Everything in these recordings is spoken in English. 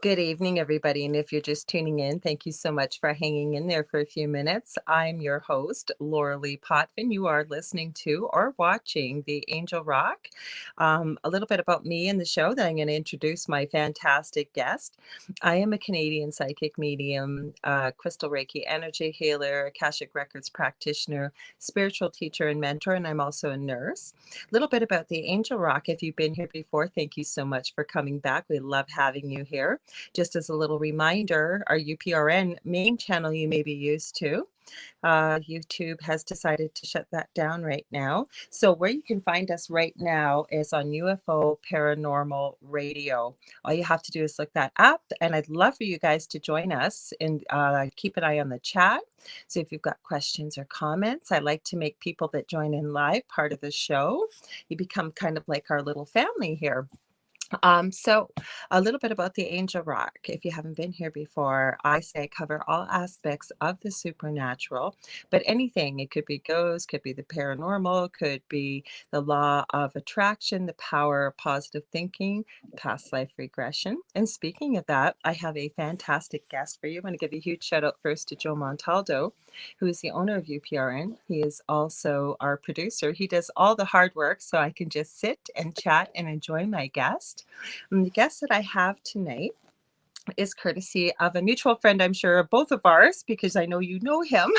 Good evening, everybody. And if you're just tuning in, thank you so much for hanging in there for a few minutes. I'm your host, Lorilei Potvin. You are listening to or watching The Angel Rock. A little bit about me and the show, then I'm going to introduce my fantastic guest. I am a Canadian psychic medium, crystal Reiki energy healer, Akashic Records practitioner, spiritual teacher, and mentor, and I'm also a nurse. A little bit about The Angel Rock. If you've been here before, thank you so much for coming back. We love having you here. Just as a little reminder, our UPRN main channel you may be used to, YouTube has decided to shut that down right now. So where you can find us right now is on UFO Paranormal Radio. All you have to do is look that up, and I'd love for you guys to join us and keep an eye on the chat. So if you've got questions or comments, I like to make people that join in live part of the show. You become kind of like our little family here. So a little bit about the Angel Rock. If you haven't been here before, I say cover all aspects of the supernatural, but anything. It could be ghosts, could be the paranormal, could be the law of attraction, the power of positive thinking, past life regression. And speaking of that, I have a fantastic guest for you. I want to give a huge shout out first to Joe Montaldo, who is the owner of UPRN. He is also our producer. He does all the hard work, so I can just sit and chat and enjoy my guest. And the guest that I have tonight is courtesy of a mutual friend, I'm sure, of both of ours, because I know you know him,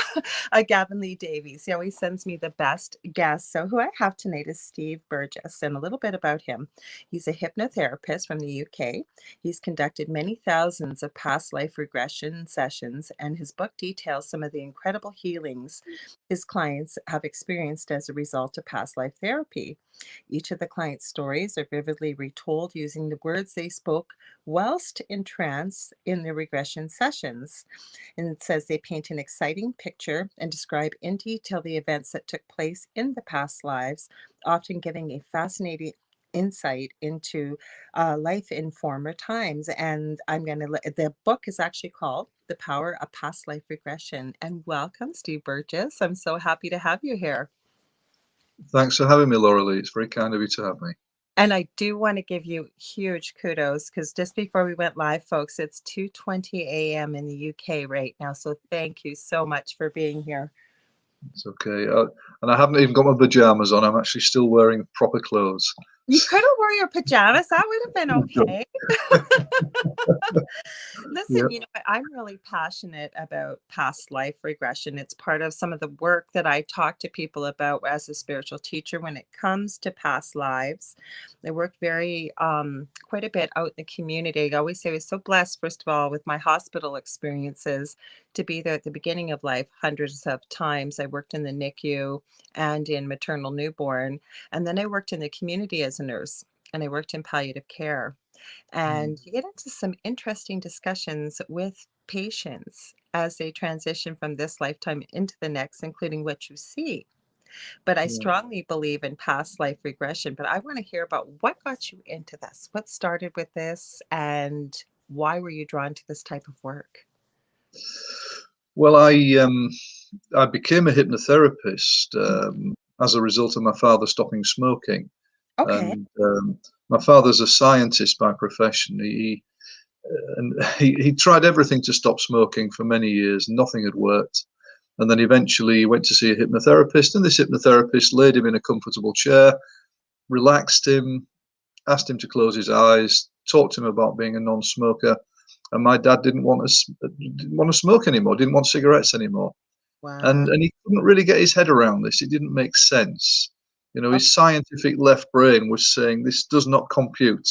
Gavin Lee Davies. He always sends me the best guests. So who I have tonight is Steve Burgess, and a little bit about him. He's a hypnotherapist from the UK. He's conducted many thousands of past life regression sessions, and his book details some of the incredible healings his clients have experienced as a result of past life therapy. Each of the clients' stories are vividly retold using the words they spoke whilst in trance in their regression sessions. And it says they paint an exciting picture and describe in detail the events that took place in the past lives, often giving a fascinating insight into life in former times. And the book is actually called The Power of Past Life Regression. And welcome, Steve Burgess. I'm so happy to have you here. Thanks for having me, Lorilei. It's very kind of you to have me. And I do want to give you huge kudos because just before we went live, folks, it's 2:20 a.m. in the UK right now. So thank you so much for being here. It's okay. And I haven't even got my pajamas on. I'm actually still wearing proper clothes. You could have worn your pajamas. That would have been okay. Listen, Yep. I'm really passionate about past life regression. It's part of some of the work that I talk to people about as a spiritual teacher when it comes to past lives. I work quite a bit out in the community. I always say I was so blessed, first of all, with my hospital experiences to be there at the beginning of life hundreds of times. I worked in the NICU and in maternal newborn. And then I worked in the community as a nurse, and I worked in palliative care. And you get into some interesting discussions with patients as they transition from this lifetime into the next, including what you see. But I strongly believe in past life regression. But I want to hear about what got you into this. What started with this, and why were you drawn to this type of work? Well, I became a hypnotherapist as a result of my father stopping smoking. Okay. And my father's a scientist by profession. He tried everything to stop smoking for many years. Nothing had worked. And then eventually he went to see a hypnotherapist, and this hypnotherapist laid him in a comfortable chair, relaxed him, asked him to close his eyes, talked to him about being a non-smoker. And my dad didn't want to smoke anymore, didn't want cigarettes anymore. Wow. And he couldn't really get his head around this. It didn't make sense. His scientific left brain was saying this does not compute.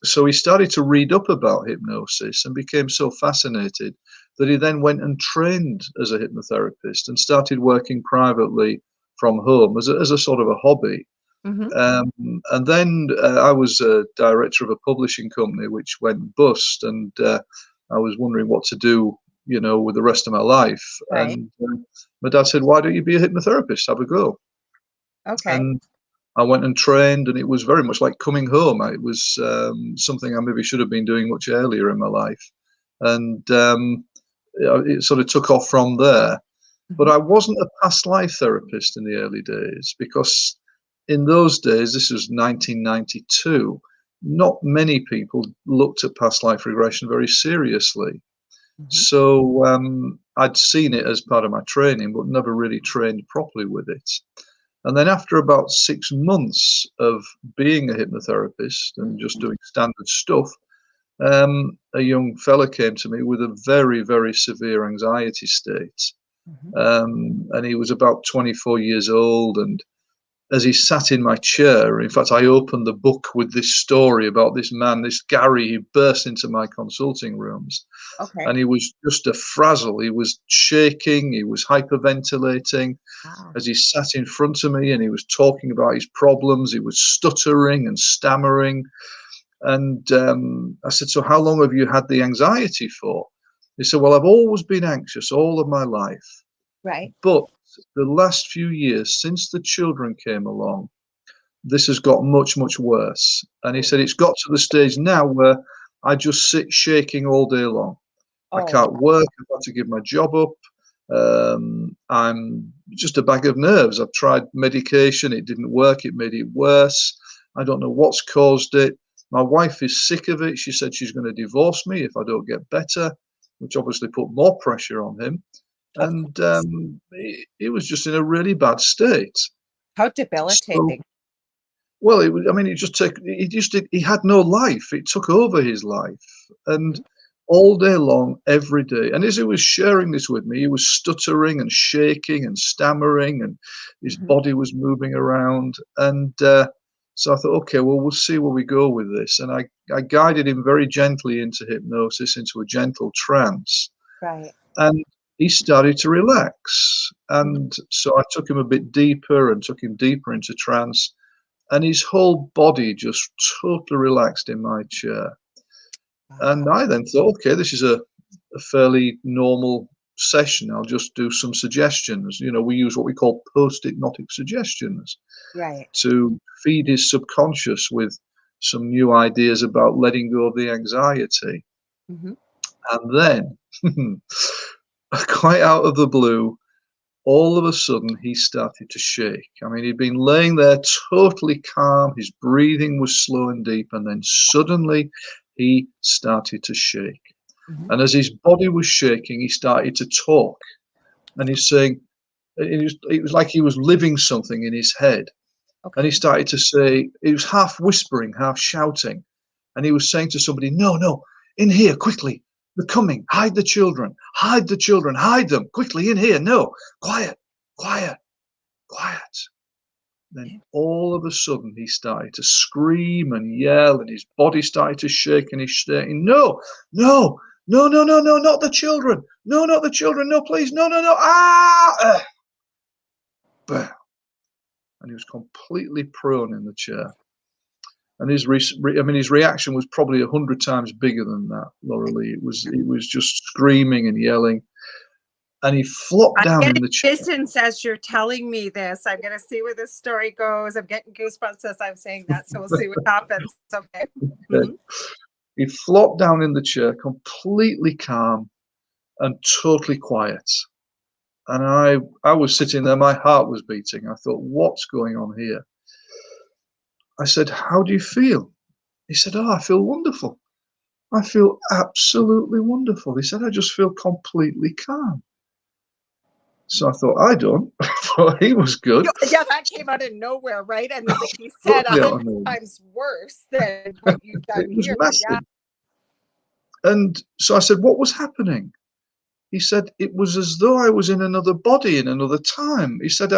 So he started to read up about hypnosis and became so fascinated that he then went and trained as a hypnotherapist and started working privately from home as a sort of a hobby. And then I was a director of a publishing company which went bust, and I was wondering what to do, with the rest of my life. Right. And my dad said, "Why don't you be a hypnotherapist? Have a go." Okay. And I went and trained, and it was very much like coming home. It was something I maybe should have been doing much earlier in my life. And it sort of took off from there. But I wasn't a past life therapist in the early days, because in those days, this was 1992, not many people looked at past life regression very seriously. Mhm. So I'd seen it as part of my training, but never really trained properly with it. And then after about 6 months of being a hypnotherapist and just doing standard stuff, a young fella came to me with a very, very severe anxiety state. Mhm. And he was about 24 years old. And as he sat in my chair, in fact, I opened the book with this story about this man, this Gary. He burst into my consulting rooms Okay. and he was just a frazzle. He was shaking, he was hyperventilating Wow. as he sat in front of me and he was talking about his problems. He was stuttering and stammering. And I said, "So how long have you had the anxiety for?" He said, "Well, I've always been anxious all of my life. Right. But the last few years, since the children came along, this has got much, much worse." And he Oh, said, "It's got to the stage now where I just sit shaking all day long. I oh, can't work. I've got to give my job up. I'm just a bag of nerves. I've tried medication. It didn't work. It made it worse. I don't know what's caused it. My wife is sick of it. She said she's going to divorce me if I don't get better," which obviously put more pressure on him. of And course. he was just in a really bad state. How So, debilitating. well, I mean, he had no life. It took over his life. And Mhm. all day long, every day. And as he was sharing this with me, he was stuttering and shaking and stammering, and his Mhm. body was moving around. And so I thought, okay, well, we'll see where we go with this. And I guided him very gently into hypnosis, into a gentle trance. Right. And he started to relax. Mhm. And so I took him a bit deeper and took him deeper into trance. And his whole body just totally relaxed in my chair. Wow. And I then thought, okay, this is a fairly normal session. I'll just do some suggestions. We use what we call post-hypnotic suggestions Right. to feed his subconscious with some new ideas about letting go of the anxiety. Mhm. And then, quite out of the blue, all of a sudden he started to shake. I mean, he'd been laying there totally calm, his breathing was slow and deep, and then suddenly he started to shake. Mhm. And as his body was shaking, he started to talk. And he's saying, it was like he was living something in his head. And he Okay. started to say, he was half whispering, half shouting. And he was saying to somebody, "No, no, in here, quickly. They're coming. Hide the children. Hide the children. Hide them. Quickly, in here. No. Quiet, quiet, quiet." Then all of a sudden he started to scream and yell, and his body started to shake, and he's saying, "No, no, no, no, no, no, not the children. No, not the children. No, please. No, no, no. Ah!" Bam. And he was completely prone in the chair. And his reaction was probably 100 times bigger than that, Lorilei. It was just screaming and yelling. And he flopped I'm down getting in the chair. visions as you're telling me this. I'm gonna see where this story goes. I'm getting goosebumps as I'm saying that, so we'll see what happens. Okay. Okay. Mhm. He flopped down in the chair, completely calm and totally quiet. And I was sitting there, my heart was beating. I thought, what's going on here? I said, "How do you feel?" He said, "Oh, I feel wonderful. I feel absolutely wonderful." He said, "I just feel completely calm." So I thought, I don't. But he was good. Yeah, that came out of nowhere, right? And then, like you said, a Totally out hundred of nowhere. times worse than what you've It done was here. Yeah. massive. And so I said, "What was happening?" He said, "It was as though I was in another body, in another time." He said,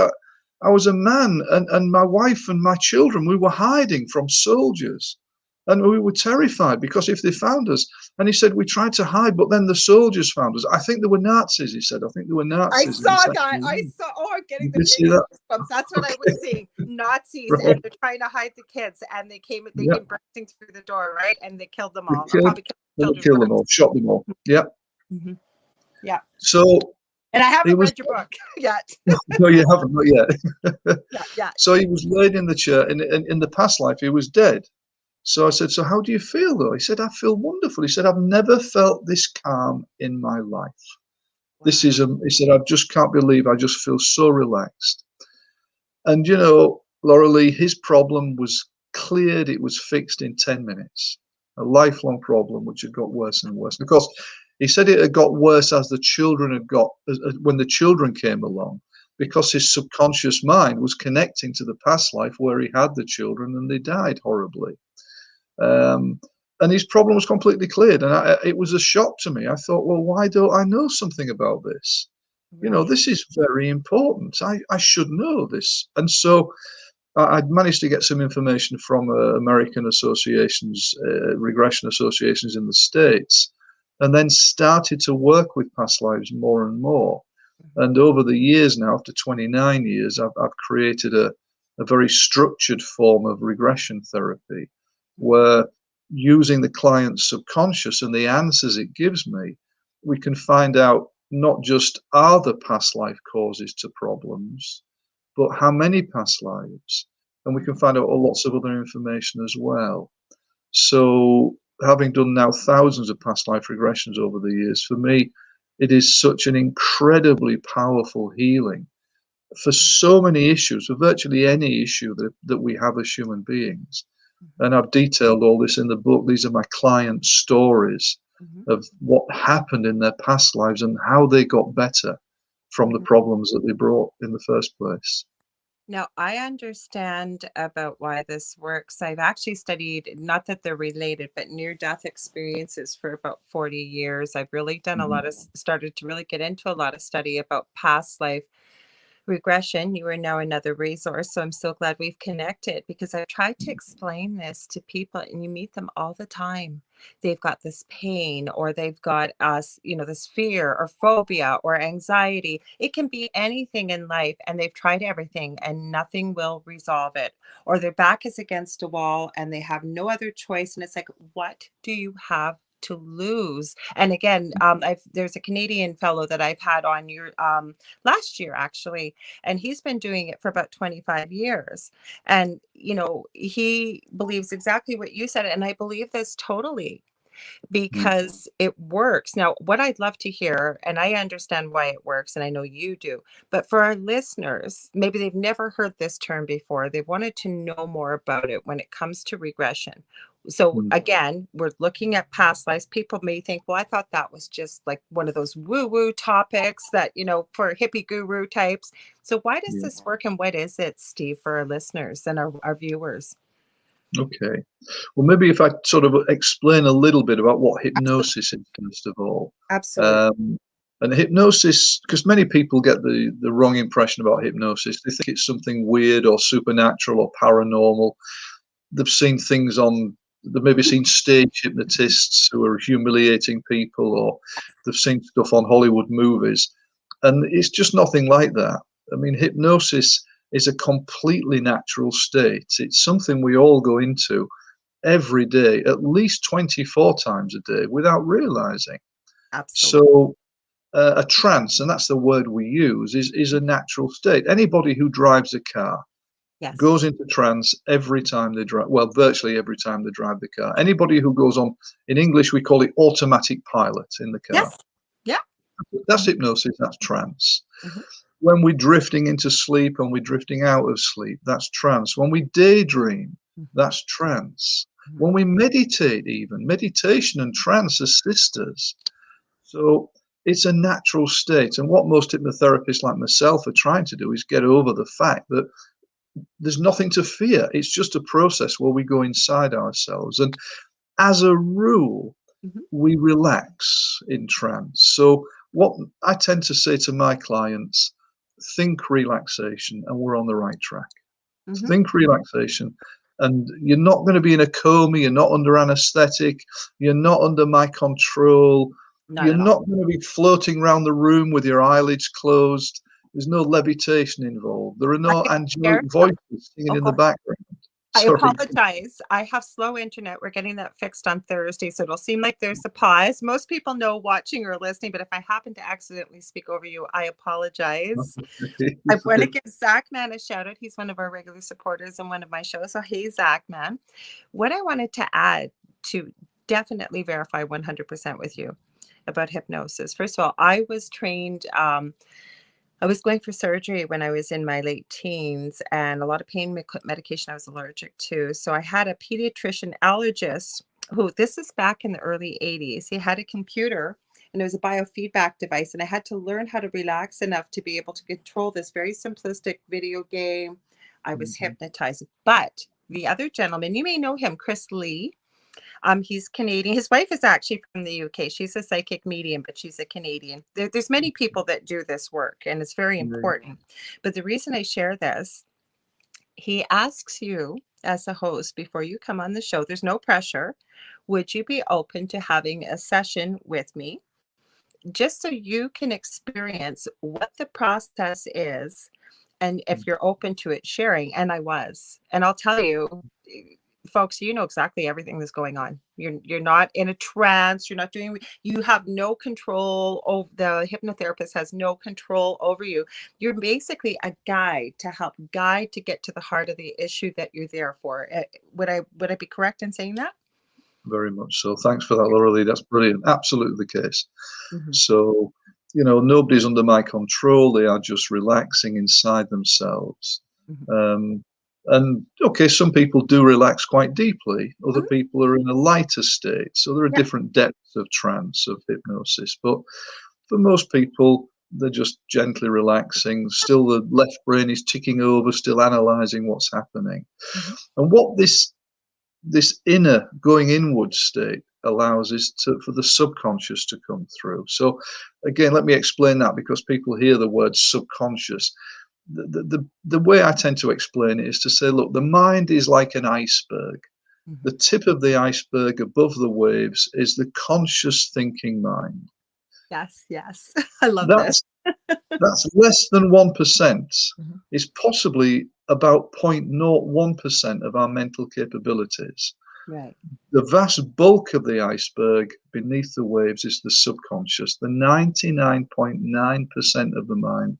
I was a man, and my wife and my children, we were hiding from soldiers. And we were terrified because if they found us, and he said, "We tried to hide, but then the soldiers found us." I think there were Nazis, he said. "I think there were I Nazis in the saw Second that. World I War." saw, oh, I'm getting You the did see biggest that? goosebumps. That's what I was Okay, seeing. Nazis, and right. they're trying to hide the kids, and they Yeah, came bursting through the door, right? And they killed them they all, or killed, probably killed the they children killed them all, first. shot them all. Yeah. Mhm. Yeah. So And I he haven't was, read your book yet. no, you haven't, not yet. Yeah, yet. So he was laid in the chair. In the past life, he was dead. So I said, "So how do you feel, though?" He said, "I feel wonderful." He said, "I've never felt this calm in my life. Wow. He said, "I just can't believe I just feel so relaxed." And, Lorilei, his problem was cleared, it was fixed in 10 minutes. A lifelong problem which had got worse and worse. And of course, he said it had got worse as the children had got, when the children came along, because his subconscious mind was connecting to the past life where he had the children and they died horribly. Um, and his problem was completely cleared. And it was a shock to me. I thought, well, why don't I know something about this? You know, Right. this is very important. I should know this. And so I'd managed to get some information from American associations, regression associations in the States, and then started to work with past lives more and more. Mhm. And over the years now, after 29 years, I've created a very structured form of regression therapy where, using the client's subconscious and the answers it gives me, we can find out not just are the past life causes to problems, but how many past lives. And we can Mhm. find out lots of other information as well. So, having done now thousands of past life regressions over the years, for me, it is such an incredibly powerful healing for so many issues, for virtually any issue that we have as human beings. Mhm. And I've detailed all this in the book. These are my clients' stories Mhm. of what happened in their past lives and how they got better from the Mhm. problems that they brought in the first place. Now, I understand about why this works. I've actually studied, not that they're related, but near death experiences for about 40 years. I've really done a lot Mhm. of, started to really get into a lot of study about past life regression. You are now another resource. So I'm so glad we've connected because I've tried to explain this to people and you meet them all the time. They've got this pain or they've got us, this fear or phobia or anxiety. It can be anything in life and they've tried everything and nothing will resolve it. Or their back is against a wall and they have no other choice. And it's like, what do you have to lose? And again, there's a Canadian fellow that I've had on your last year actually, and he's been doing it for about 25 years. And, he believes exactly what you said. And I believe this totally Mm. because it works. Now, what I'd love to hear, and I understand why it works, and I know you do, but for our listeners, maybe they've never heard this term before. They've wanted to know more about it when it comes to regression. So Mm. again, we're looking at past lives. People may think, well, I thought that was just like one of those woo-woo topics that, for hippie guru types. So why does Yeah. this work and what is it, Steve, for our listeners and our viewers? Okay. Well, maybe if I sort of explain a little bit about what Absolutely. hypnosis is, first of all. Absolutely. Um, and hypnosis, because many people get the wrong impression about hypnosis. They think it's something weird or supernatural or paranormal. They've seen things on, they've maybe seen stage hypnotists who are humiliating people, or they've seen stuff on Hollywood movies. And it's just nothing like that. I mean, hypnosis is a completely natural state. It's something we all go into every day, at least 24 times a day, without realizing. Absolutely. So, a trance, and that's the word we use, is a natural state. Anybody who drives a car Yes. goes into trance every time they drive, well, virtually every time they drive the car. Anybody who goes on, in English, we call it automatic pilot in the car. Yes. Yeah. That's Mhm. hypnosis, that's trance. Mhm. When we're drifting into sleep and we're drifting out of sleep, that's trance. When we daydream, Mhm. that's trance. Mhm. When we meditate, even meditation and trance are sisters. So it's a natural state. And what most hypnotherapists like myself are trying to do is get over the fact that there's nothing to fear. It's just a process where we go inside ourselves. And as a rule, Mhm. we relax in trance. So, what I tend to say to my clients, think relaxation, and we're on the right track. Mhm. Think relaxation, and you're not going to be in a coma, you're not under anesthetic, you're not under my control, Not you're at all. not going to be floating around the room with your eyelids closed. There's no levitation involved. There are I no can angelic share. voices singing Oh, in go the ahead. background. I Sorry. apologize. I have slow internet. We're getting that fixed on Thursday, so it'll seem like there's a pause. Most people know watching or listening, but if I happen to accidentally speak over you, I apologize. I want to give Zach Man a shout out. He's one of our regular supporters in one of my shows. So, hey, Zach Man. What I wanted to add to definitely verify 100% with you about hypnosis. First of all, I was trained I was going for surgery when I was in my late teens and a lot of pain medication I was allergic to. So I had a pediatrician allergist who, this is back in the early 80s. He had a computer and it was a biofeedback device. And I had to learn how to relax enough to be able to control this very simplistic video game. I was Mhm. hypnotized. But the other gentleman, you may know him, Chris Lee. He's Canadian. His wife is actually from the UK. She's a psychic medium, but she's a Canadian. There's many people that do this work, and it's very Yeah, important. But the reason I share this, he asks you as a host before you come on the show, there's no pressure. Would you be open to having a session with me just so you can experience what the process is and if mm, you're open to it sharing? And I was. And I'll tell you, folks, you know exactly everything that's going on. You're not in a trance, you're not doing, you have no control over, the hypnotherapist has no control over you. You're basically a guide to help guide to get to the heart of the issue that you're there for. Would I be correct in saying that? very much so. Thanks for that, Lorilei. That's brilliant. Absolutely the case. Mhm, So, nobody's under my control. They are just relaxing inside themselves. mhm, Um, and okay, some people do relax quite deeply. Other mhm. people are in a lighter state. So there are Yeah. different depths of trance, of hypnosis. But for most people, they're just gently relaxing. Still, the left brain is ticking over, still analyzing what's happening. Mhm. And what this inner going inward state allows is for the subconscious to come through. So again, let me explain that, because people hear the word subconscious. The way I tend to explain it is to say, look, the mind is like an iceberg. Mhm. The tip of the iceberg above the waves is the conscious thinking mind. Yes, yes. I love this. That's that's less than 1%. Mhm. Is possibly about 0.01% of our mental capabilities. Right. The vast bulk of the iceberg beneath the waves is the subconscious, the 99.9% of the mind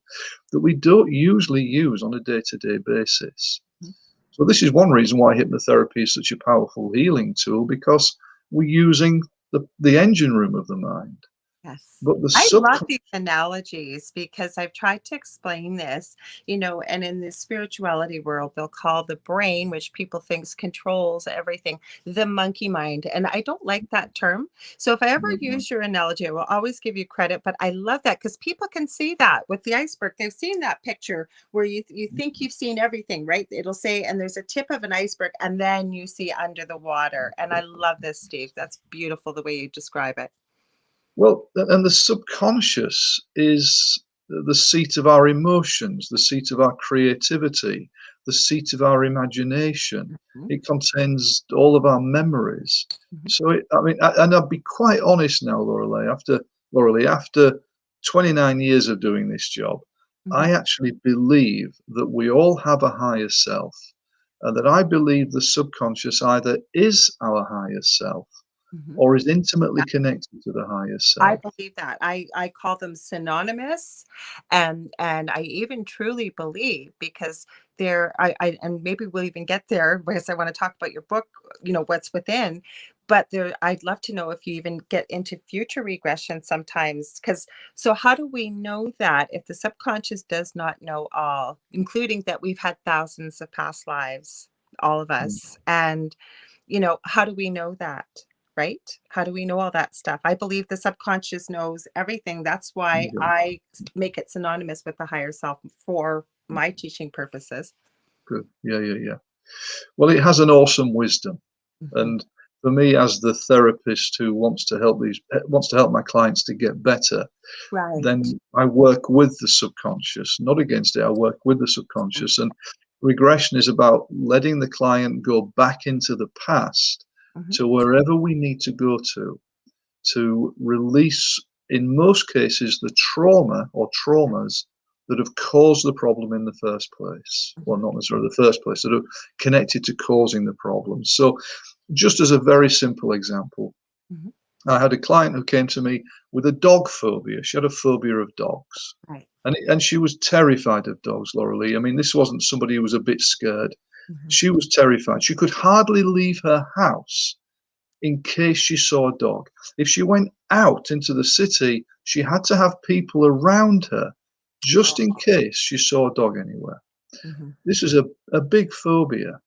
that we don't usually use on a day-to-day basis. Mhm. So this is one reason why hypnotherapy is such a powerful healing tool, because we're using the engine room of the mind. Yes. But the I love subconscious, these analogies because I've tried to explain this, and in the spirituality world, they'll call the brain, which people thinks controls everything, the monkey mind. And I don't like that term. So if I ever use your analogy, I will always give you credit. But I love that because people can see that with the iceberg. They've seen that picture where you think you've seen everything, right? It'll say, and there's a tip of an iceberg, and then you see under the water. And I love this, Steve. That's beautiful the way you describe it. well, and the subconscious is the seat of our emotions, the seat of our creativity, the seat of our imagination. Mhm, It contains all of our memories. mhm, So, and I'll be quite honest now, Lorilei, after 29 years of doing this job, mhm. I actually believe that we all have a higher self, and that I believe the subconscious either is our higher self Mhm. or is intimately connected to the higher I self. believe that. I call them synonymous, and I even truly believe because I and maybe we'll even get there because I want to talk about your book, what's within, but there I'd love to know if you even get into future regression sometimes because so how do we know that if the subconscious does not know all, including that we've had thousands of past lives, all of Mm, us, and how do we know that? Right? How do we know all that stuff? I believe the subconscious knows everything. That's why okay, I make it synonymous with the higher self for my teaching purposes. good. Yeah, yeah, yeah. Well, it has an awesome wisdom, Mhm. and for me, as the therapist who wants to help my clients to get better, Right. then I work with the subconscious, not against it. I work with the Mhm. subconscious, and regression is about letting the client go back into the past Mhm. to wherever we need to go to release, in most cases, the trauma or traumas that have caused the problem in the first place. Well, Mhm. not necessarily the first place, that are connected to causing the problem. So, just as a very simple example, Mhm. I had a client who came to me with a dog phobia. She had a phobia of dogs. Right. And she was terrified of dogs, Lorilei. I mean, this wasn't somebody who was a bit scared. Mhm. She was terrified. She could hardly leave her house in case she saw a dog. If she went out into the city, she had to have people around her just in Oh. case she saw a dog anywhere. Mhm. This is a big phobia.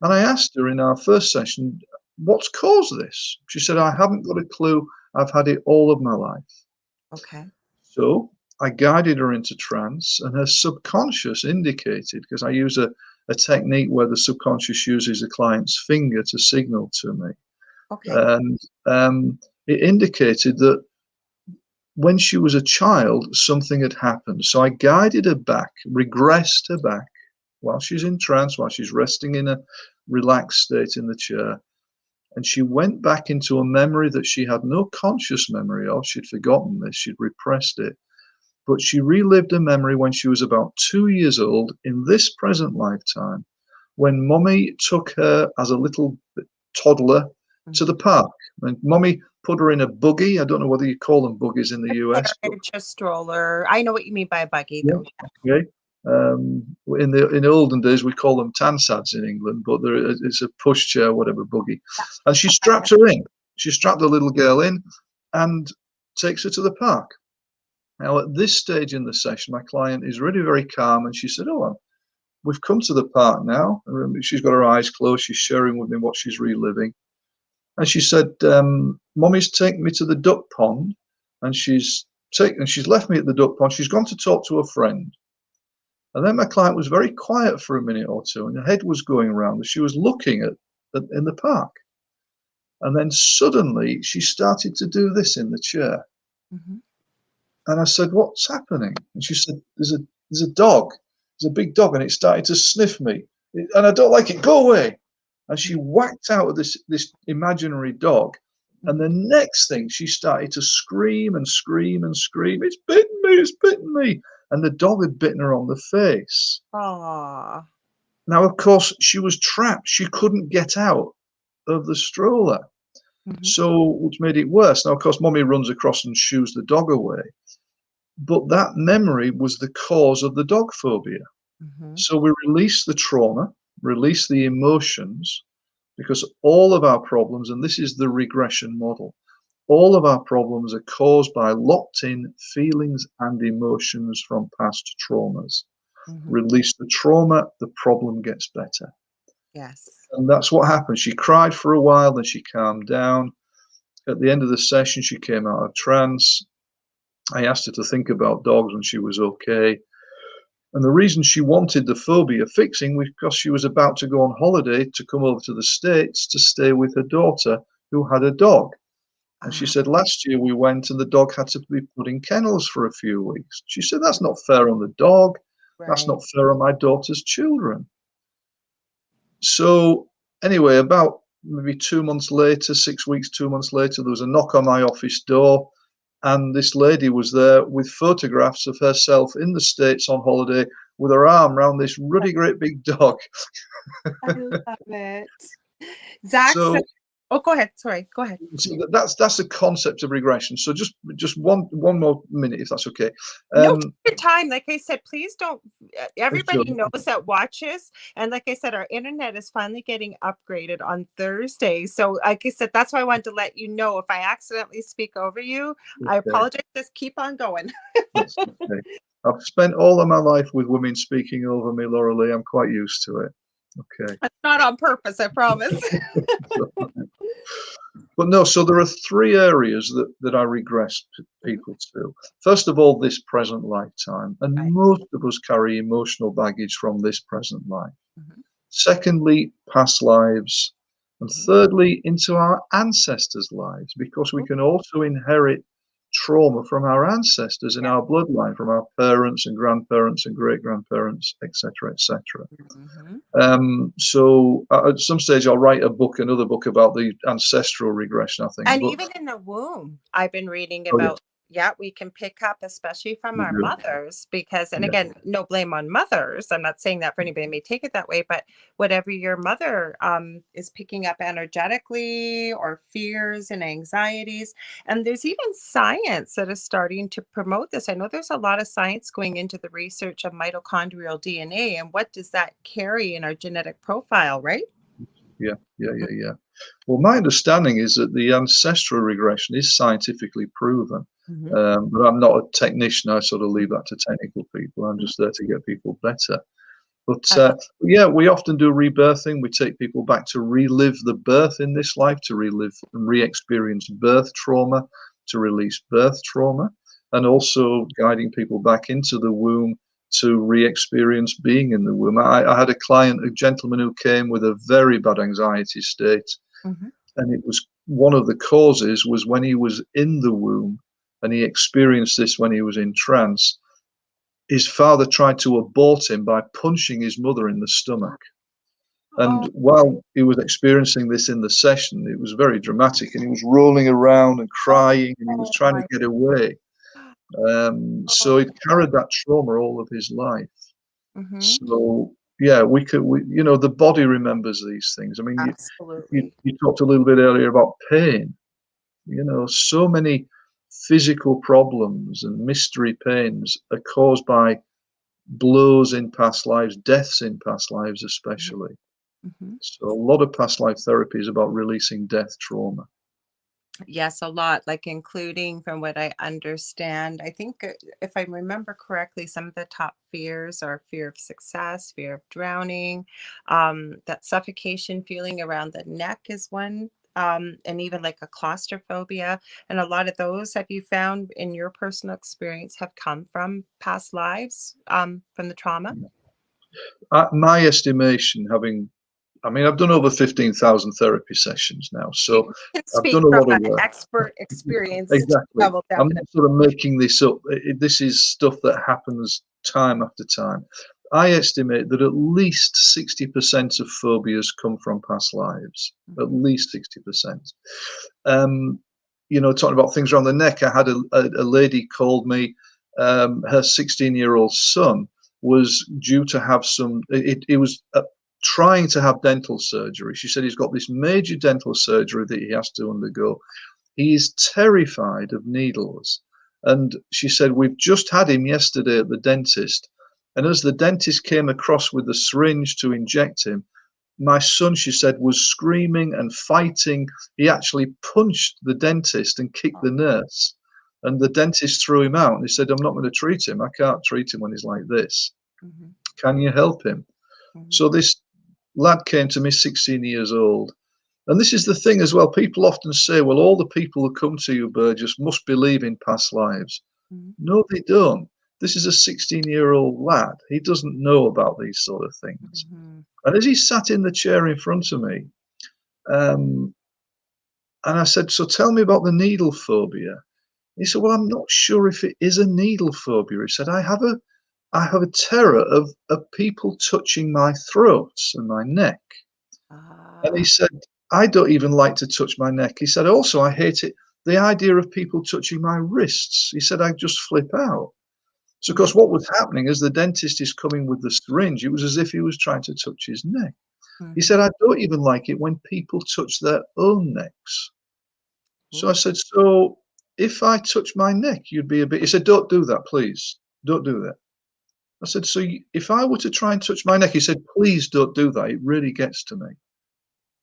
And I asked her in our first session, what's caused this? She said, I haven't got a clue. I've had it all of my life. Okay. So I guided her into trance, and her subconscious indicated, because I use a technique where the subconscious uses the client's finger to signal to me. Okay. And it indicated that when she was a child, something had happened. So I guided her back, regressed her back while she's in trance, while she's resting in a relaxed state in the chair. And she went back into a memory that she had no conscious memory of. She'd forgotten this, she'd repressed it. But she relived a memory when she was about 2 years old in this present lifetime, when Mummy took her as a little toddler to the Mhm. park. And Mummy put her in a buggy. I don't know whether you call them buggies in the US, but Carriage, a stroller. I know what you mean by a buggy, yeah, though. okay. In the olden days, we call them tansads in England, but it's a pushchair, whatever, buggy. And she straps her in. She strapped the little girl in and takes her to the park. Now, at this stage in the session, my client is really very calm, and she said, "Oh, we've come to the park now." She's got her eyes closed. She's sharing with me what she's reliving. And she said, Mummy's taken me to the duck pond, and she's left me at the duck pond. She's gone to talk to a friend. And then my client was very quiet for a minute or two, and her head was going around as she was looking in the park. And then suddenly she started to do this in the chair. Mhm. And I said, "What's happening?" And she said, "There's a dog. There's a big dog, and it started to sniff me. And I don't like it. Go away." And she Mhm. whacked out at this imaginary dog. And the Mhm. next thing, she started to scream and scream and scream, "It's bitten me, it's bitten me." And the dog had bitten her on the face. Aw. Now, of course, she was trapped. She couldn't get out of the stroller. Mhm. So, which made it worse. Now, of course, Mummy runs across and shoos the dog away. But that memory was the cause of the dog phobia. Mhm. So we release the trauma, release the emotions, because all of our problems, and this is the regression model, all of our problems are caused by locked in feelings and emotions from past traumas. Mhm. Release the trauma, the problem gets better. Yes. And that's what happened. She cried for a while, then she calmed down. At the end of the session, she came out of trance. I asked her to think about dogs when she was okay. And the reason she wanted the phobia fixing was because she was about to go on holiday to come over to the States to stay with her daughter who had a dog. And she Ah, said, last year we went and the dog had to be put in kennels for a few weeks. She said, that's not fair on the dog. That's right. not fair on my daughter's children. So, anyway, about maybe 2 months later, 6 weeks, 2 months later, there was a knock on my office door. And this lady was there with photographs of herself in the States on holiday with her arm around this ruddy great big dog. I love it. Zach said, So, oh, go ahead. Sorry. Go ahead. that's the concept of regression. So just one more minute, if that's okay. No, Um, take your time. Like I said, please don't. sure. Everybody knows that watches, and like I said, our internet is finally getting upgraded on Thursday. So, like I said, that's why I wanted to let you know. If I accidentally speak over you, I Okay, apologize. Just keep on going. that's okay. I've spent all of my life with women speaking over me, Lorilei. I'm quite used to it. Okay. It's not on purpose, I promise. So, but no, so there are three areas that I regress Mhm. people to. First of all, this present lifetime, and Right. most of us carry emotional baggage from this present life. Mhm. Secondly, past lives. And Mhm. thirdly, into our ancestors' lives, because we Ooh, can also inherit trauma from our ancestors in yeah. our bloodline, from our parents and grandparents and great grandparents, etc., etc. Mhm. So at some stage, I'll write another book about the ancestral regression, I think. And But even in the womb, I've been reading oh yeah, about, yeah, we can pick up, especially from we our do. mothers, because, and Yeah, again, no blame on mothers. I'm not saying that for anybody may take it that way, but whatever your mother is picking up energetically or fears and anxieties. And there's even science that is starting to promote this. I know there's a lot of science going into the research of mitochondrial DNA and what does that carry in our genetic profile, right? yeah, yeah, yeah, yeah. Well, my understanding is that the ancestral regression is scientifically proven, Mhm. but I'm not a technician. I sort of leave that to technical people. I'm Mhm. just there to get people better. But Abs yeah, we often do rebirthing. We take people back to relive the birth in this life, to relive and re-experience birth trauma, to release birth trauma, and also guiding people back into the womb to re-experience being in the womb. I had a client, a gentleman who came with a very bad anxiety state, Mhm. and it was one of the causes was when he was in the womb, and he experienced this when he was in trance. His father tried to abort him by punching his mother in the stomach. And Oh, while he was experiencing this in the session, it was very dramatic, and he was rolling around and crying, and he was oh trying to my get away. oh So he'd carried that trauma all of his life. Mhm. So yeah, you know, the body remembers these things. I mean, Absolutely. you talked a little bit earlier about pain. You know, so many physical problems and mystery pains are caused by blows in past lives, deaths in past lives, Mhm. especially. Mhm. So a lot of past life therapy is about releasing death trauma. Yes, a lot, like, including from what I understand, I think, if I remember correctly, some of the top fears are fear of success, fear of drowning, that suffocation feeling around the neck is one, and even, like, a claustrophobia, and a lot of those, have you found in your personal experience, have come from past lives, from the trauma? My estimation, I mean, I've done over 15,000 therapy sessions now, You so can I've speak done a from lot of an work. expert experience Exactly. level, I'm definitely. not sort of making this up. This is stuff that happens time after time. I estimate that at least 60% of phobias come from past lives. At Mhm. least 60%. Um, you know, talking about things around the neck, I had a lady called me. Her 16-year-old son was due to have some. It was trying to have dental surgery. She said he's got this major dental surgery that he has to undergo. He's terrified of needles. And she said, we've just had him yesterday at the dentist. And as the dentist came across with the syringe to inject him, my son, she said, was screaming and fighting. He actually punched the dentist and kicked Oh, the nurse. And the dentist threw him out. And he said, I'm not going to treat him. I can't treat him when he's like this. mhm, Can you help him? mhm, So this lad came to me, 16 years old. And this is the thing as well. People often say, well, all the people who come to you, Burgess, must believe in past lives. mhm, No, they don't. This is a 16-year-old lad. He doesn't know about these sort of things. mhm. And as he sat in the chair in front of me, um, and I said, so tell me about the needle phobia. He said, well, I'm not sure if it is a needle phobia. He said, I have a terror of people touching my throat and my neck. And he Ah, said, I don't even like to touch my neck. He said, also, I hate it. The idea of people touching my wrists. He said, I just flip out. So, of mhm, course, what was happening as the dentist is coming with the syringe, it was as if he was trying to touch his neck. He mhm. said, I don't even like it when people touch their own necks. So I Ooh, said, so if I touch my neck, you'd be a bit. He said, don't do that, please. Don't do that. I said, so if I were to try and touch my neck, he said, please don't do that. It really gets to me.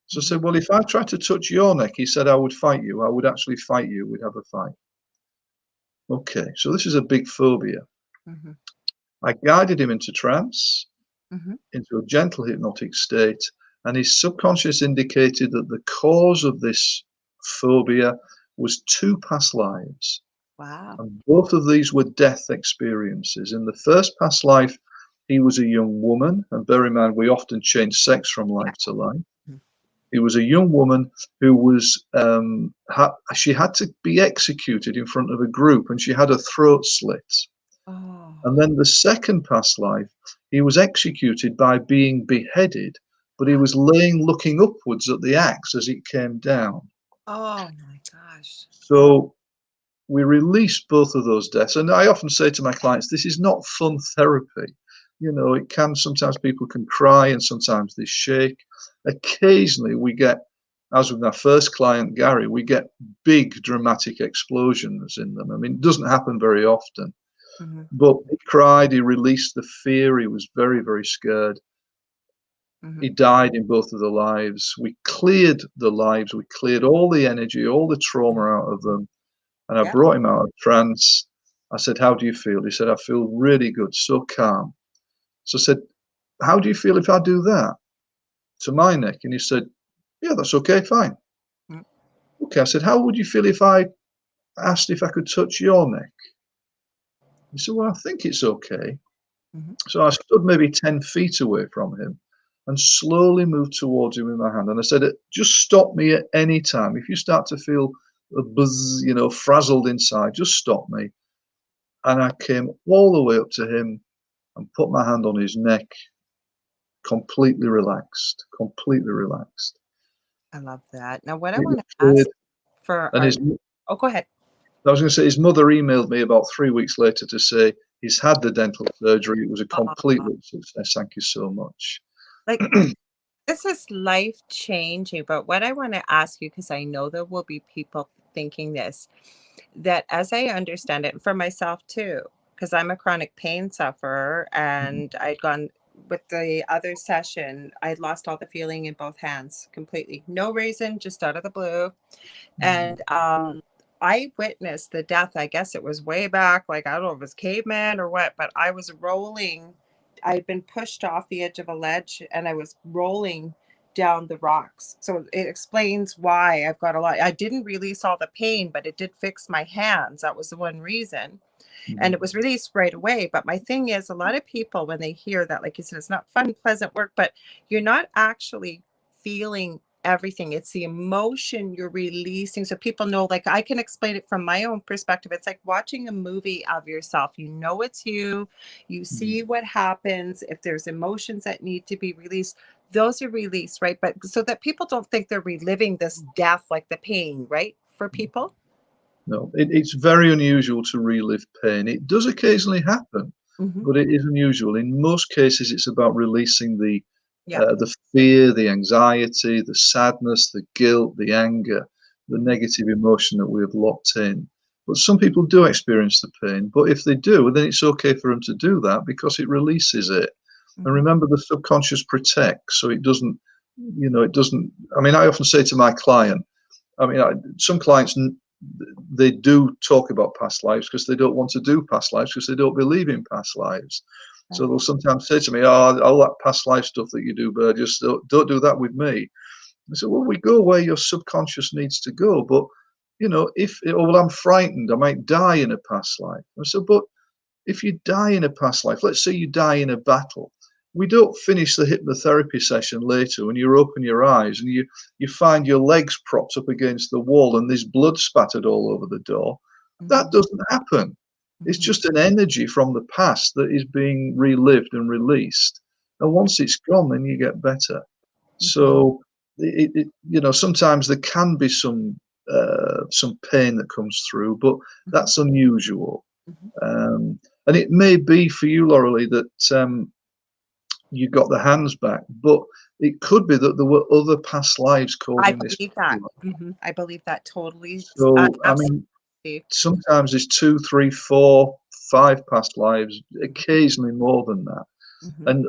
So I mhm, said, well, if I tried to touch your neck, he said, I would fight you. I would actually fight you. We'd have a fight. Okay, so this is a big phobia. mhm, I guided him into trance, mhm. into a gentle hypnotic state, and his subconscious indicated that the cause of this phobia was two past lives. Wow. And both of these were death experiences. In the first past life, he was a young woman, and bear in mind, we often change sex from Yeah. life to life. Mhm. He was a young woman who was she had to be executed in front of a group, and she had her throat slit. Oh. And then the second past life, he was executed by being beheaded, but he was laying looking upwards at the axe as it came down. Oh my gosh. Oh. So we release both of those deaths. And I often say to my clients, this is not fun therapy. You know, it can sometimes people can cry and sometimes they shake. Occasionally we get, as with my first client, Gary, we get big dramatic explosions in them. I mean, it doesn't happen very often. Mhm, But he cried, he released the fear, he was very, very scared. Mhm. He died in both of the lives. We cleared the lives. We cleared all the energy, all the trauma Mhm. out of them. And I Yeah. brought him out of trance. I said, "How do you feel?" He said, "I feel really good, so calm." So I said, "How do you feel if I do that to my neck?" And he said, "Yeah, that's okay, fine." Mm. Okay, I said, "How would you feel if I asked if I could touch your neck?" He said, "Well, I think it's okay." Mhm. So I stood maybe 10 feet away from him and slowly moved towards him with my hand. And I said, "Just stop me at any time. If you start to feel a buzz, frazzled inside, just stop me." And I came all the way up to him and put my hand on his neck, completely relaxed, completely relaxed. I love that. Now, what I It was want to cleared. ask for And our, his, oh, go ahead. I was going to say, his mother emailed me about 3 weeks later to say he's had the dental surgery. It was a complete Uh, success. Thank you so much. like, this is life changing. But what I want to ask you, because I know there will be people thinking this, that as I understand it, for myself too, because I'm a chronic pain sufferer and I'd gone with the other session, I'd lost all the feeling in both hands completely. No reason, just out of the blue. And I witnessed the death. I guess it was way back, like I don't know if it was caveman or what, but I was rolling. I'd been pushed off the edge of a ledge and I was rolling down the rocks. So it explains why I've got a lot. I didn't release all the pain, but it did fix my hands. That was the one reason. And it was released right away. But my thing is, a lot of people, when they hear that, like you said, it's not fun, pleasant work, but you're not actually feeling everything. It's the emotion you're releasing. So people know, like I can explain it from my own perspective. It's like watching a movie of yourself. You know it's you. You see what happens. If there's emotions that need to be released, those are released, right? But so that people don't think they're reliving this death, like the pain, right? For people. No, it's very unusual to relive pain. It does occasionally happen, Hmm. but it is unusual. In most cases, it's about releasing Yeah. the fear, the anxiety, the sadness, the guilt, the anger, the Hmm. negative emotion that we have locked in. But some people do experience the pain. But if they do, then it's okay for them to do that because it releases it. And Hmm. remember, the subconscious protects, so it doesn't. It doesn't. I mean, I often say to my client, I mean, some clients they do talk about past lives because they don't want to do past lives because they don't believe in past lives. So they'll Right. sometimes say to me, "Oh, all that past life stuff that you do, Burgess, don't do that with me." I said, "Well, we go where your subconscious needs to go, but if well, I'm frightened, I might die in a past life." I said, "But if you die in a past life, let's say you die in a battle, we don't finish the hypnotherapy session later when you open your eyes and you find your legs propped up against the wall and there's blood spattered all over the door. That Hmm. doesn't happen. It's Hmm. just an energy from the past that is being relived and released. And once it's gone, then you get better. Hmm. So sometimes there can be some pain that comes through, but Hmm. that's unusual. Hmm. Um, and it may be for you, Lorilei, that you got the hands back, but it could be that there were other past lives I causing this believe that. problem. I believe that totally. So, I Absolutely. mean, sometimes it's two, three, four, five past lives, occasionally more than that. Hmm. And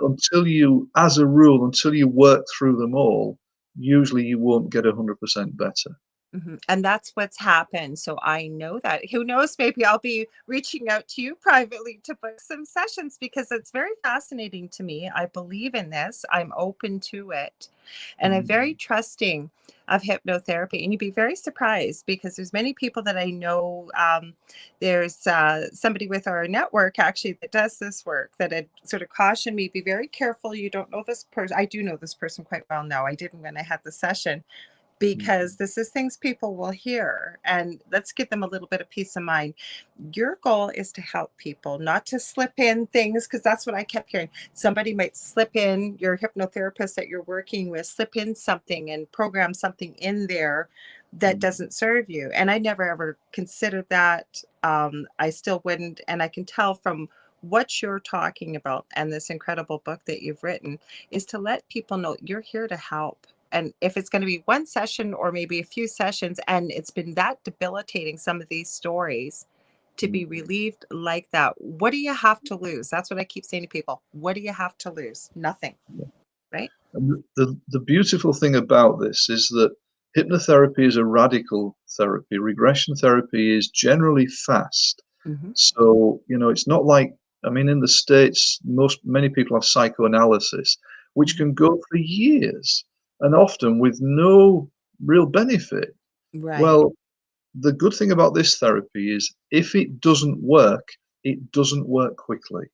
as a rule, until you work through them all, usually you won't get 100% better. Mhm, and that's what's happened, so I know that. Who knows, maybe I'll be reaching out to you privately to book some sessions because it's very fascinating to me. I believe in this, I'm open to it, and I'm Mm, very trusting of hypnotherapy, and you'd be very surprised because there's many people that I know, there's, somebody with our network actually that does this work that had sort of cautioned me, "Be very careful, you don't know this person." I do know this person quite well now, I didn't when I had the session, mm, because this is things people will hear, and let's give them a little bit of peace of mind. Your goal is to help people, not to slip in things, because that's what I kept hearing. Somebody might slip in, your hypnotherapist that you're working with, slip in something and program something in there that mm, doesn't serve you. And I never ever considered that. I still wouldn't. And I can tell from what you're talking about and this incredible book that you've written is to let people know you're here to help. And if it's going to be one session or maybe a few sessions, and it's been that debilitating, some of these stories, to be mm. relieved like that, what do you have to lose? That's what I keep saying to people. What do you have to lose? Nothing, right? And the beautiful thing about this is that hypnotherapy is a radical therapy. Regression therapy is generally fast. Mhm. So, it's not like, I mean, in the States, many people have psychoanalysis, which Mhm. can go for years and often with no real benefit. Right. Well, the good thing about this therapy is if it doesn't work, it doesn't work quickly.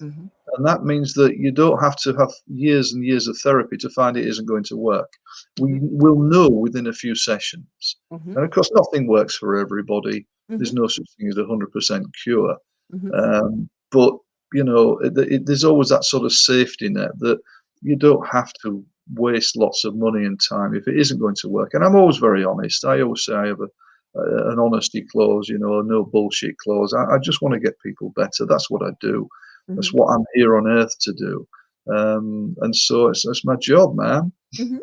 Mhm. And that means that you don't have to have years and years of therapy to find it isn't going to work. Mhm. We will know within a few sessions. Mhm. And of course, nothing works for everybody. Mhm. There's no such thing as a 100% cure. Mhm. But, there's always that sort of safety net that you don't have to waste lots of money and time if it isn't going to work. And I'm always very honest. I always say I have an honesty clause, a no bullshit clause. I just want to get people better. That's what I do. That's Mhm. what I'm here on earth to do. And so it's my job, man. Mhm.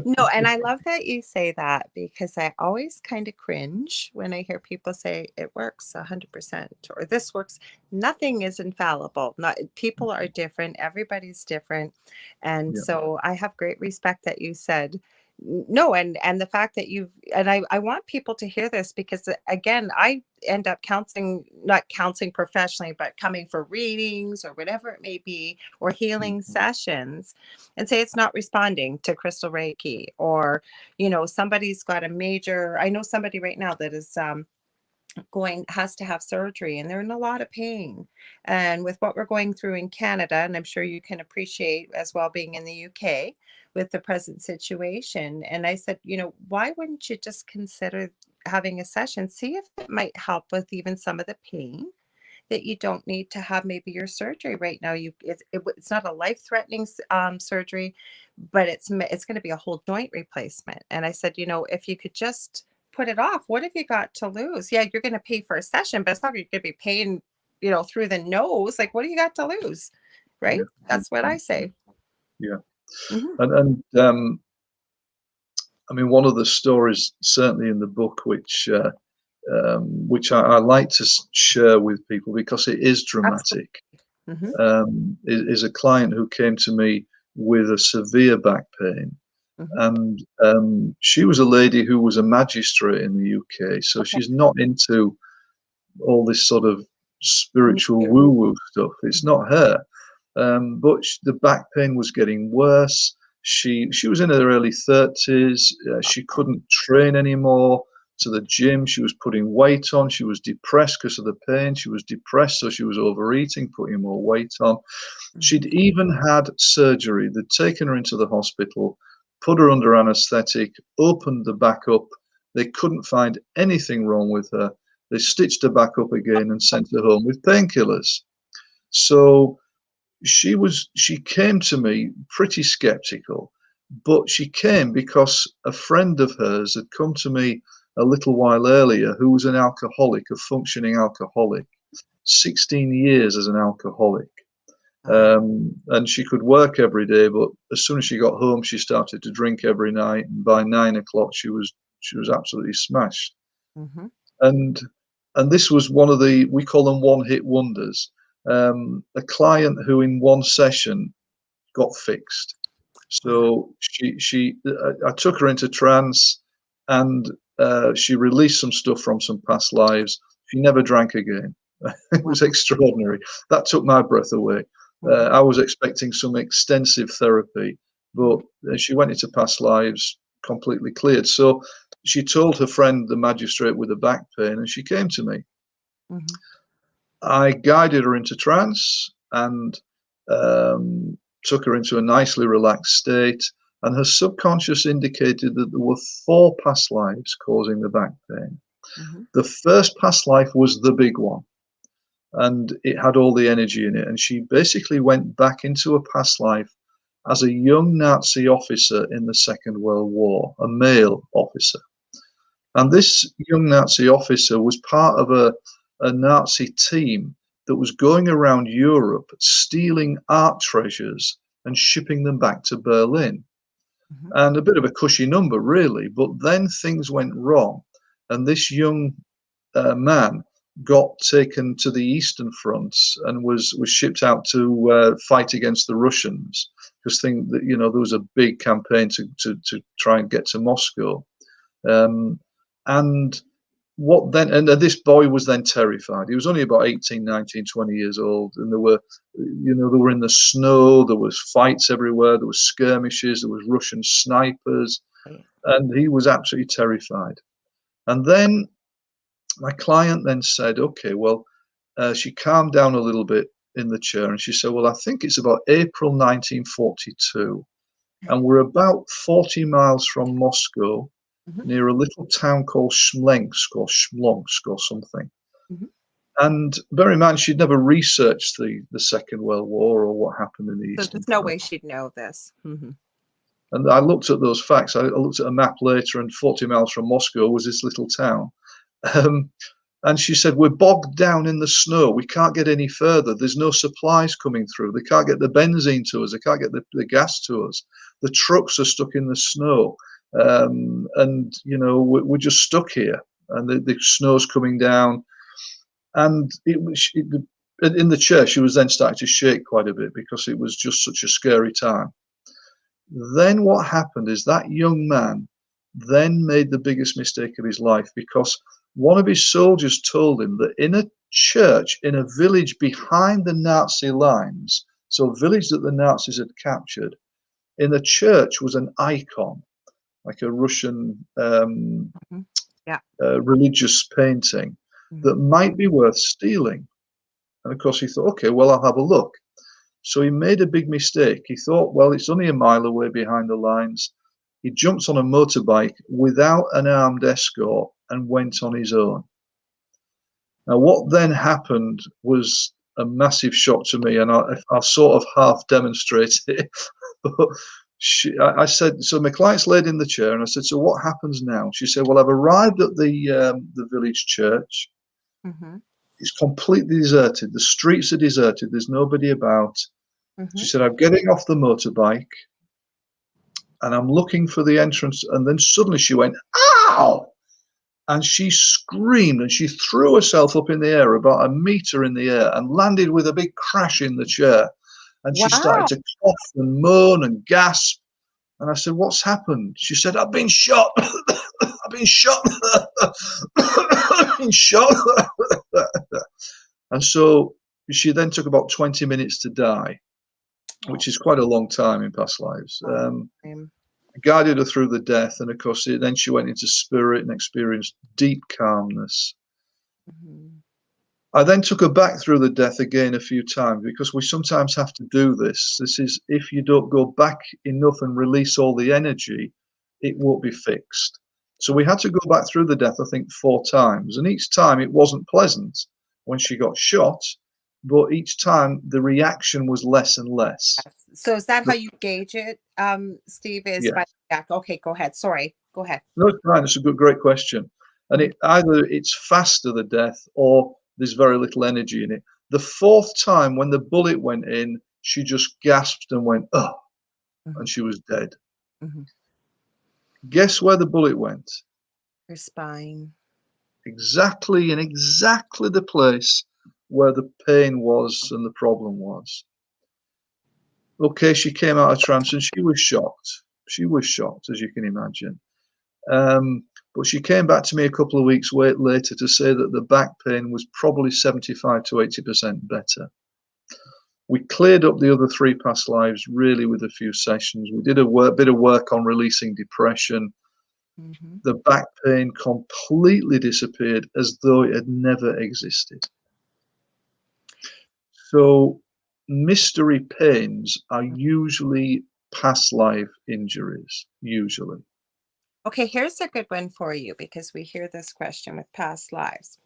No, and I love that you say that because I always kind of cringe when I hear people say it works 100% or this works. Nothing is infallible. Not people are different, everybody's different. And Yeah, so I have great respect that you said no, and the fact that you've and I want people to hear this because again, I end up counseling, not counseling professionally, but coming for readings or whatever it may be, or healing yeah, sessions and say it's not responding to crystal reiki, or somebody's got a major, I know somebody right now that is going has to have surgery and they're in a lot of pain, and with what we're going through in Canada, and I'm sure you can appreciate as well being in the UK with the present situation, and I said, why wouldn't you just consider having a session, see if it might help with even some of the pain, that you don't need to have maybe your surgery right now. It's not a life-threatening surgery, but it's going to be a whole joint replacement. And I said, if you could just put it off, what have you got to lose? Yeah, you're going to pay for a session, but it's not like you're going to be paying, through the nose. Like, what do you got to lose? Right? yeah, That's what I yeah, say. yeah. Hmm. And I mean, one of the stories, certainly in the book, which I like to share with people because it is Absolutely. dramatic, Hmm. is a client who came to me with a severe back pain. Hmm. And she was a lady who was a magistrate in the UK, so Okay. she's not into all this sort of Me spiritual too. woo-woo stuff. It's not her. But the back pain was getting worse. She was in her early 30s. She couldn't train anymore to the gym. She was putting weight on. She was depressed because of the pain. She was depressed, so she was overeating, putting more weight on. She'd Hmm. even had surgery. They'd taken her into the hospital, put her under anesthetic, opened the back up. They couldn't find anything wrong with her. They stitched her back up again and sent her home with painkillers. So she came to me pretty skeptical, but she came because a friend of hers had come to me a little while earlier who was an alcoholic, a functioning alcoholic, 16 years as an alcoholic. And she could work every day, but as soon as she got home, she started to drink every night. And by 9 o'clock, she was absolutely smashed. Hmm. And and this was one of the, we call them one hit wonders. A client who in one session got fixed. Wow. So I took her into trance, and she released some stuff from some past lives. She never drank again. It Wow. was extraordinary. That took my breath away. Hmm. I was expecting some extensive therapy, but she went into past lives completely cleared. So she told her friend, the magistrate with the back pain, and she came to me. Hmm. I guided her into trance and um, took her into a nicely relaxed state. And her subconscious indicated that there were 4 past lives causing the back pain. Hmm. The first past life was the big one, and it had all the energy in it. And she basically went back into a past life as a young Nazi officer in the Second World War, a male officer. And this young Nazi officer was part of a Nazi team that was going around Europe stealing art treasures and shipping them back to Berlin. Hmm. And a bit of a cushy number, really. But then things went wrong, and this young man got taken to the Eastern Front and was shipped out to fight against the Russians, because think that, you know, there was a big campaign to try and get to Moscow. And what then, and this boy was then terrified. He was only about 18, 19, 20 years old, and they were in the snow, there was fights everywhere, there was skirmishes, there was Russian snipers, Right. and he was absolutely terrified. And then my client then said, okay, well, she calmed down a little bit in the chair, and she said, well, I think it's about April 1942, and we're about 40 miles from Moscow, Mhm. near a little town called Smolensk or something. Mhm. And bear in mind, she'd never researched the Second World War or what happened in the So Eastern there's no Front. way she'd know this. And I looked at those facts. I looked at a map later, and 40 miles from Moscow was this little town. Um, and she said, we're bogged down in the snow. We can't get any further. There's no supplies coming through. They can't get the benzene to us. They can't get the gas to us. The trucks are stuck in the snow. And, you know, we're just stuck here. And the snow's coming down. And in the chair, she was then starting to shake quite a bit because it was just such a scary time. Then what happened is that young man then made the biggest mistake of his life, because one of his soldiers told him that in a church in a village behind the Nazi lines, so a village that the Nazis had captured, in the church was an icon, like a Russian Mhm. Yeah. religious painting that Mhm. might be worth stealing. And of course he thought, okay, well, I'll have a look. So he made a big mistake. He thought, well, it's only a mile away behind the lines. He jumped on a motorbike without an armed escort and went on his own. Now, what then happened was a massive shock to me, and I sort of half demonstrated it. I said, so my client's laid in the chair, and I said, so what happens now? She said, well, I've arrived at the village church. Mhm. It's completely deserted. The streets are deserted. There's nobody about. She Mhm. said, I'm getting off the motorbike and I'm looking for the entrance. And then suddenly she went, ow! And she screamed and she threw herself up in the air, about a meter in the air, and landed with a big crash in the chair. And she started Wow. to cough and moan and gasp. And I said, what's happened? She said, I've been shot. I've been shot. I've been shot. And so she then took about 20 minutes to die, Oh, which is quite a long time in past lives. long time. Guided her through the death, and of course, then she went into spirit and experienced deep calmness. Mhm. I then took her back through the death again a few times, because we sometimes have to do this. This is, if you don't go back enough and release all the energy, it won't be fixed. So we had to go back through the death, I think, 4 times. And each time it wasn't pleasant when she got shot, but each time the reaction was less and less. Yes. So is that how The, you gauge it, Steve, is yeah. by back? Okay, go ahead. Sorry. Go ahead. No, it's fine. It's a great question. And Mhm. it either it's faster the death, or there's very little energy in it. The fourth time when the bullet went in, she just gasped and went, oh, and Mhm. she was dead. Mhm. Guess where the bullet went? Your spine. Exactly in exactly the place where the pain was and the problem was. Okay, she came out of trance and she was shocked. She was shocked, as you can imagine. Um, but she came back to me a couple of weeks later to say that the back pain was probably 75 to 80% better. We cleared up the other 3 past lives really with a few sessions. We did a bit of work on releasing depression. Mhm. The back pain completely disappeared as though it had never existed. So mystery pains are usually past life injuries, usually. Okay, here's a good one for you because we hear this question with past lives.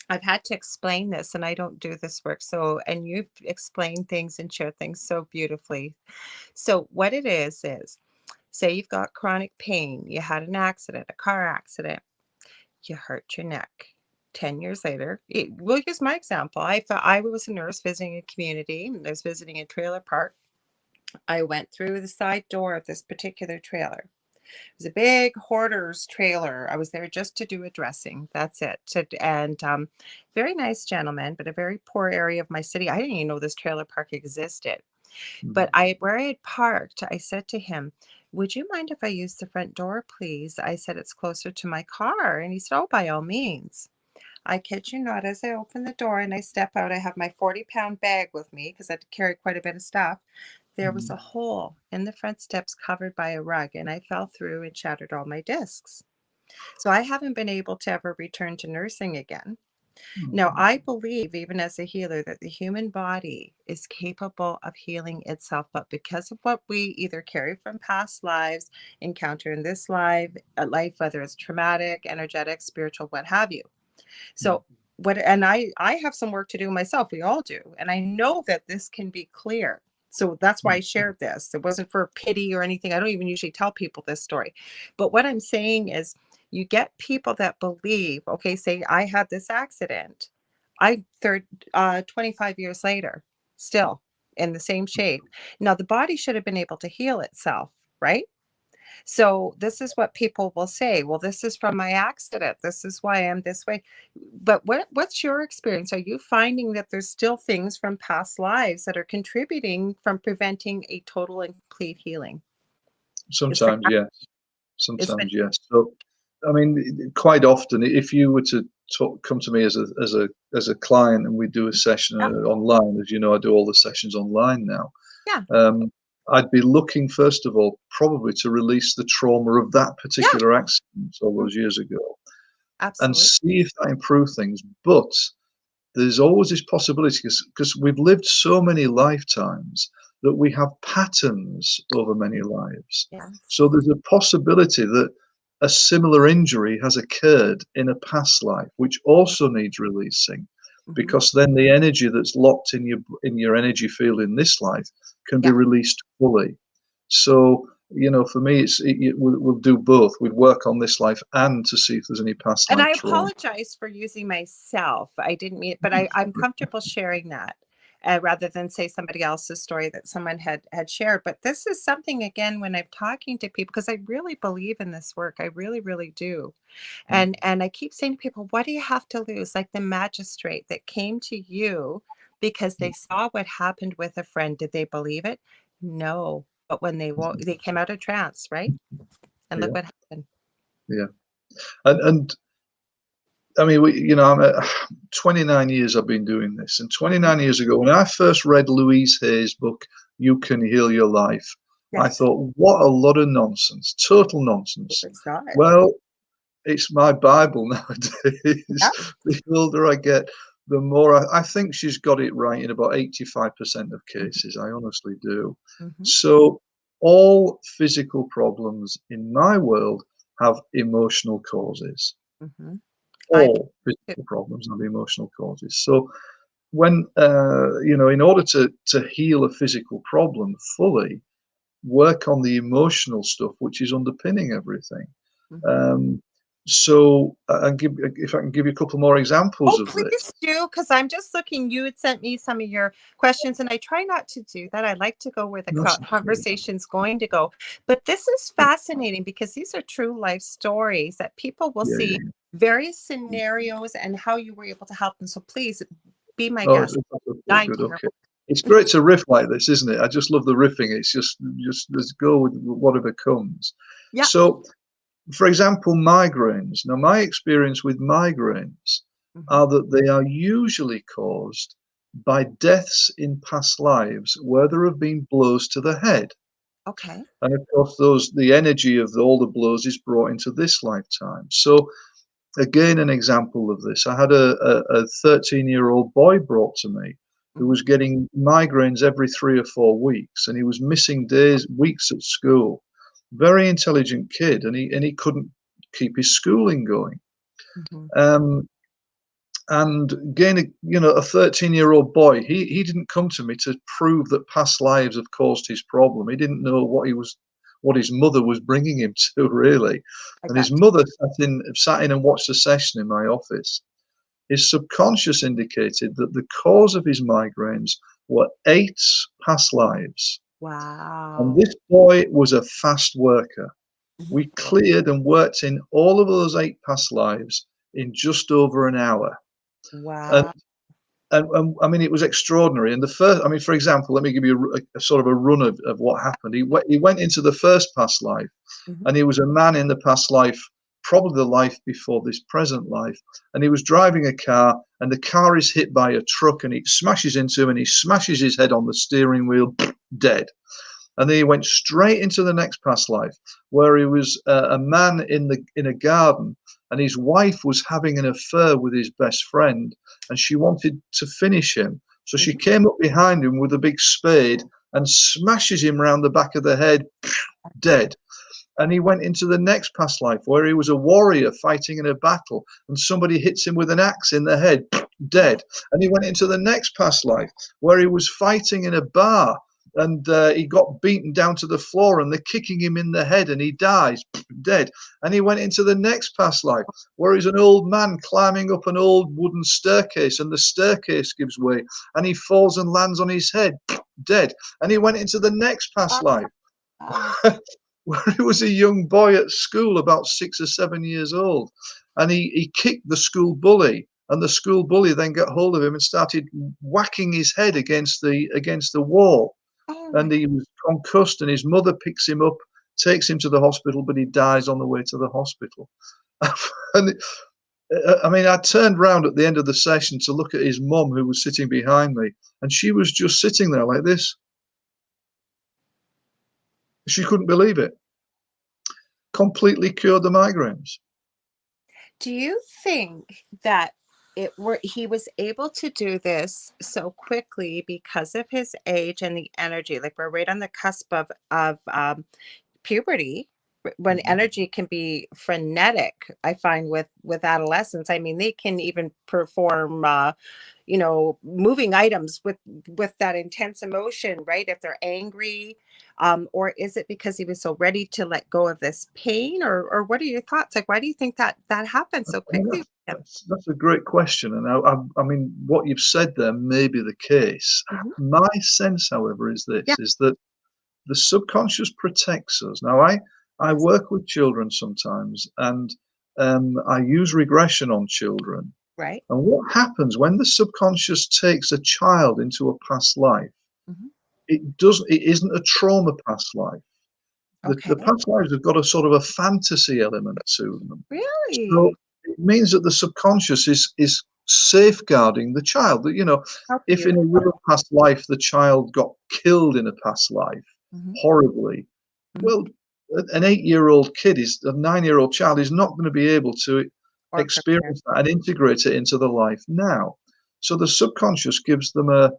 I've had to explain this and I don't do this work. So, and you've explained things and shared things so beautifully. So, what it is say you've got chronic pain, you had an accident, a car accident, you hurt your neck. 10 years later, we'll use my example. I was a nurse visiting a community. I was visiting a trailer park. I went through the side door of this particular trailer. It was a big hoarder's trailer. I was there just to do a dressing. That's it. And very nice gentleman, but a very poor area of my city. I didn't even know this trailer park existed. Mhm. But where I had parked, I said to him, "Would you mind if I use the front door, please?" I said, "It's closer to my car." And he said, "Oh, by all means." I kid you not, as I open the door and I step out, I have my 40-pound bag with me because I had to carry quite a bit of stuff. There was Mhm. a hole in the front steps covered by a rug, and I fell through and shattered all my discs. So I haven't been able to ever return to nursing again. Now, Mhm. I believe, even as a healer, that the human body is capable of healing itself, but because of what we either carry from past lives, encounter in this life, whether it's traumatic, energetic, spiritual, what have you. Mhm. So what and I have some work to do myself, we all do, and I know that this can be clear. So that's why I Mhm. shared this. It wasn't for pity or anything. I don't even usually tell people this story. But what I'm saying is you get people that believe, okay, say I had this accident. I third 25 years later, still in the same shape. Now the body should have been able to heal itself, right? So this is what people will say, "Well, this is from my accident. This is why I'm this way." But what's your experience? Are you finding that there's still things from past lives that are contributing from preventing a total and complete healing? Is there Sometimes, that? yes. Is Sometimes, it? yes. So, I mean, quite often, if you were to come to me as a client, and we do a session Yeah, online, as you know, I do all the sessions online now. yeah, Um, I'd be looking, first of all, probably to release the trauma of that yeah. particular accident all Mm, those years ago, and absolutely. see if that improve things. But there's always this possibility, because we've lived so many lifetimes that we have patterns over many lives. So Yes. there's a possibility that a similar injury has occurred in a past life, which also needs releasing, Hmm. because then the energy that's locked in your energy field in this life can be Yeah. released fully. So, for me, we'll do both. We'd work on this life and to see if there's any past And life I trauma. apologize for using myself. I didn't mean it, but I'm comfortable sharing that, rather than say somebody else's story that someone had shared. But this is something, again, when I'm talking to people, because I really believe in this work. I really, really do. And I keep saying to people, what do you have to lose? Like the magistrate that came to you because they saw what happened with a friend. Did they believe it? No. But when they came out of trance, right? And look Yeah, what happened. yeah. And I mean, I'm at 29 years I've been doing this, and Mhm. 29 years ago, when I first read Louise Hay's book, "You Can Heal Your Life," I Yes. thought, what a lot of nonsense, total nonsense. It's not. Well, it's my Bible nowadays. Yeah. The older I get, the more I think she's got it right in about 85% of Mhm. cases. I honestly do. Mhm. So all physical problems in my world have emotional causes. Mhm. I All believe physical problems have emotional causes. So when in order to heal a physical problem fully, work on the emotional stuff which is underpinning everything. Mhm. Um, so, if I can give you a couple more examples Oh, of please this. do, because I'm just looking. You had sent me some of your questions, and I try not to do that. I like to go where the That's okay. conversation's going to go. But this is fascinating because these are true life stories that people will Yeah, see yeah, various yeah. scenarios and how you were able to help them. So please be my Oh, guest. that's okay, Dying good, to hear okay. more. It's great to riff like this, isn't it? I just love the riffing. It's just let's go with whatever comes. Yeah. So, for example, migraines. Now, my experience with migraines Hmm. are that they are usually caused by deaths in past lives where there have been blows to the head. Okay. And of course, the energy of all the blows is brought into this lifetime. So, again, an example of this. I had a 13-year-old boy brought to me who Hmm. was getting migraines every 3 or 4 weeks, and he was missing days, weeks at school. Very intelligent kid, and he couldn't keep his schooling going. Hmm. Um, and again, a 13-year-old boy, he didn't come to me to prove that past lives have caused his problem. He didn't know what his mother was bringing him to, really. I And his got mother sat in and watched the session in my office. His subconscious indicated that the cause of his migraines were 8 past lives. you. And Wow. this boy was a fast worker. Mhm. We cleared and worked in all of those 8 past lives in just over an hour. And Wow. I mean, it was extraordinary. And the first, I mean, for example, let me give you a sort of a run of what happened. He went into the first past life, Mhm. and he was a man in the past life, probably the life before this present life. And he was driving a car, and the car is hit by a truck, and it smashes into him, and he smashes his head on the steering wheel, dead. And then he went straight into the next past life, where he was a man in a garden, and his wife was having an affair with his best friend, and she wanted to finish him. So she Mhm. came up behind him with a big spade and smashes him round the back of the head, dead. And he went into the next past life where he was a warrior fighting in a battle, and somebody hits him with an axe in the head, Oh, dead. And he went into the next past life where he was fighting in a bar, and he got beaten down to the floor, and they're kicking him in the head, and he dies, dead. And he went into the next past life where he's an old man climbing up an old wooden staircase, and the staircase gives way, and he falls and lands on his head, dead. And he went into the next past oh life gosh. where he was a young boy at school, about 6 or 7 years old, and he kicked the school bully, and the school bully then got hold of him and started whacking his head against the wall, Oh my and he was concussed, and his mother picks him up, takes him to the hospital, but he dies on the way to the hospital. And I mean, I turned round at the end of the session to look at his mum, who was sitting behind me, and she was just sitting there like this. She couldn't believe it. Completely cured the migraines. Do you think that he was able to do this so quickly because of his age and the energy? Like we're right on the cusp of puberty, when Mhm. energy can be frenetic. I find with adolescents, I mean, they can even perform moving items with that intense emotion, right? If they're angry, or is it because he was so ready to let go of this pain, or what are your thoughts? Like, why do you think that happened so I mean, quickly with him? that's a great question, and I mean, what you've said there may be the case. Mhm. My sense, however, is Yeah. this: is that the subconscious protects us. Now, I Yes. work with children sometimes, and I use regression on children. Right. And what happens when the subconscious takes a child into a past life? Mhm. It isn't a trauma past life. The Okay. past lives have got a sort of a fantasy element to them. So Really? it means that the subconscious is safeguarding the child. That, How if in a beautiful. real past life the child got killed in a past life Mhm. horribly, Mhm. well, an 8-year-old kid is a 9-year-old child is not going to be able to Or prepare. experience that and integrate it into the life now. So the subconscious gives them a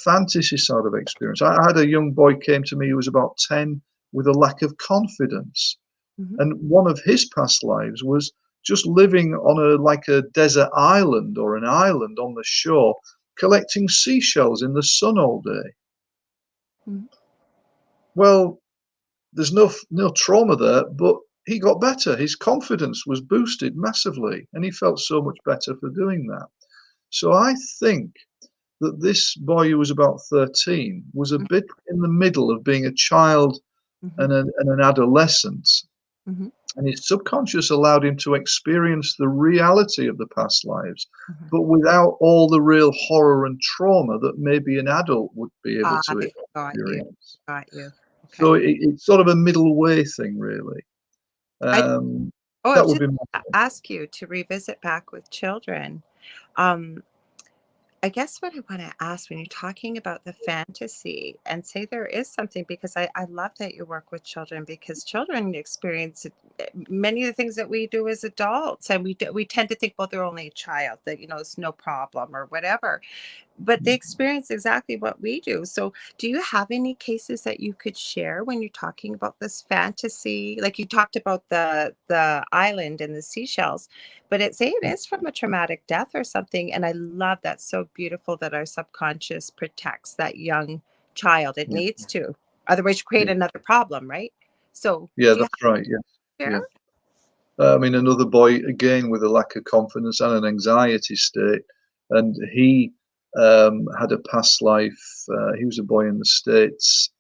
fantasy sort of experience. I had a young boy came to me who was about 10 with a lack of confidence, Mhm. and one of his past lives was just living on a desert island or an island on the shore, collecting seashells in the sun all day. Mhm. Well, there's no trauma there, but he got better. His confidence was boosted massively, and he felt so much better for doing that. So I think that this boy who was about 13 was a Mhm. bit in the middle of being a child Mhm. and an adolescent, Mhm. and his subconscious allowed him to experience the reality of the past lives, Mhm. but without all the real horror and trauma that maybe an adult would be able to I got you. experience. Got you. So Okay. it's sort of a middle way thing, really. I Um, Oh, I that was would just be my ask you to revisit back with children. Um, I guess what I want to ask when you're talking about the fantasy and say there is something, because I love that you work with children, because children experience many of the things that we do as adults, and we tend to think, well, they're only a child, that it's no problem or whatever, but they experience exactly what we do. So, do you have any cases that you could share when you're talking about this fantasy? Like you talked about the island and the seashells, but say it is from a traumatic death or something. And I love that. So beautiful that our subconscious protects that young child. It yeah, needs to, otherwise you create yeah, another problem, right? So, yeah, do you have that's right. Yeah, to yeah. share? I mean, another boy again with a lack of confidence and an anxiety state, and he had a past life. He was a boy in the States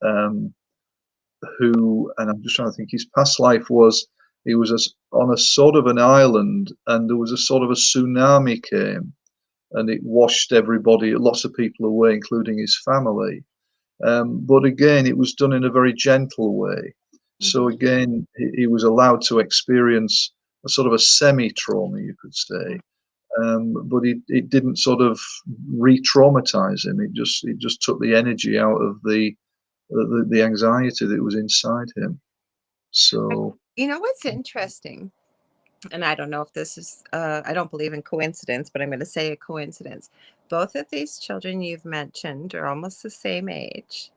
who, and I'm just trying to think, his past life was on a sort of an island, and there was a sort of a tsunami came, and it washed everybody, lots of people away, including his family. But again, it was done in a very gentle way. So Mhm. again, he was allowed to experience a sort of a semi-trauma, you could say, but it didn't sort of re-traumatize him. It just took the energy out of the anxiety that was inside him. I So You know what's interesting? And I don't know if this is, I don't believe in coincidence, but I'm going to say a coincidence. Both of these children you've mentioned are almost the same age.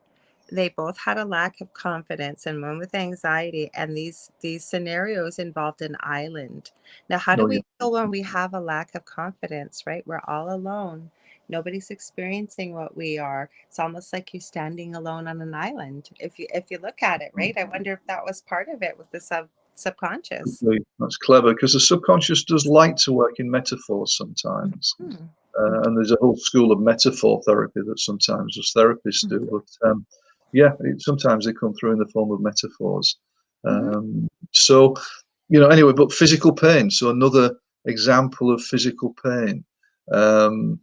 They both had a lack of confidence and one with anxiety, and these scenarios involved an island. Now, how do no, yeah, we feel when we have a lack of confidence, right? We're all alone. Nobody's experiencing what we are. It's almost like you're standing alone on an island. If you look at it, right? I wonder if that was part of it with the subconscious. that's clever because the subconscious does like to work in metaphors sometimes. Mhm. And there's a whole school of metaphor therapy that sometimes us therapists do. Mhm. But yeah, sometimes they come through in the form of metaphors. Mhm. So, anyway, but physical pain. So another example of physical pain. Um,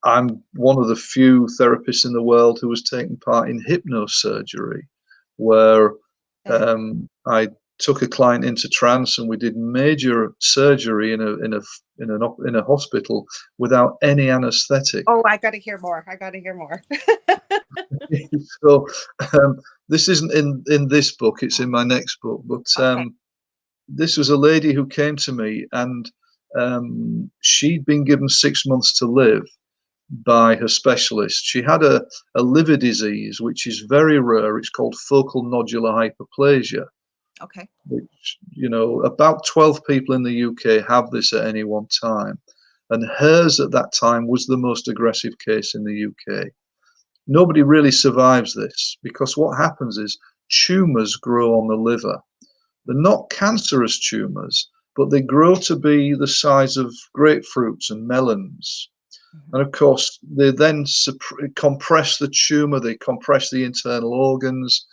I'm one of the few therapists in the world who was taking part in hypnosurgery, where Okay. I took a client into trance and we did major surgery in a hospital without any anaesthetic. Oh, I gotta hear more. I gotta hear more. So this isn't in this book; it's in my next book. But Okay. this was a lady who came to me, and she'd been given 6 months to live by her specialist. She had a liver disease, which is very rare. It's called focal nodular hyperplasia, Okay. which, about 12 people in the UK have this at any one time. And hers at that time was the most aggressive case in the UK. Nobody really survives this because what happens is tumors grow on the liver. They're not cancerous tumors, but they grow to be the size of grapefruits and melons. Mhm. And of course, they then compress the tumor, they compress the internal organs.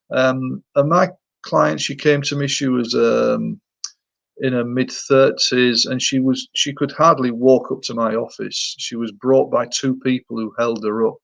And my client, she came to me, she was in her mid-30s, and she could hardly walk up to my office. She was brought by two people who held her up,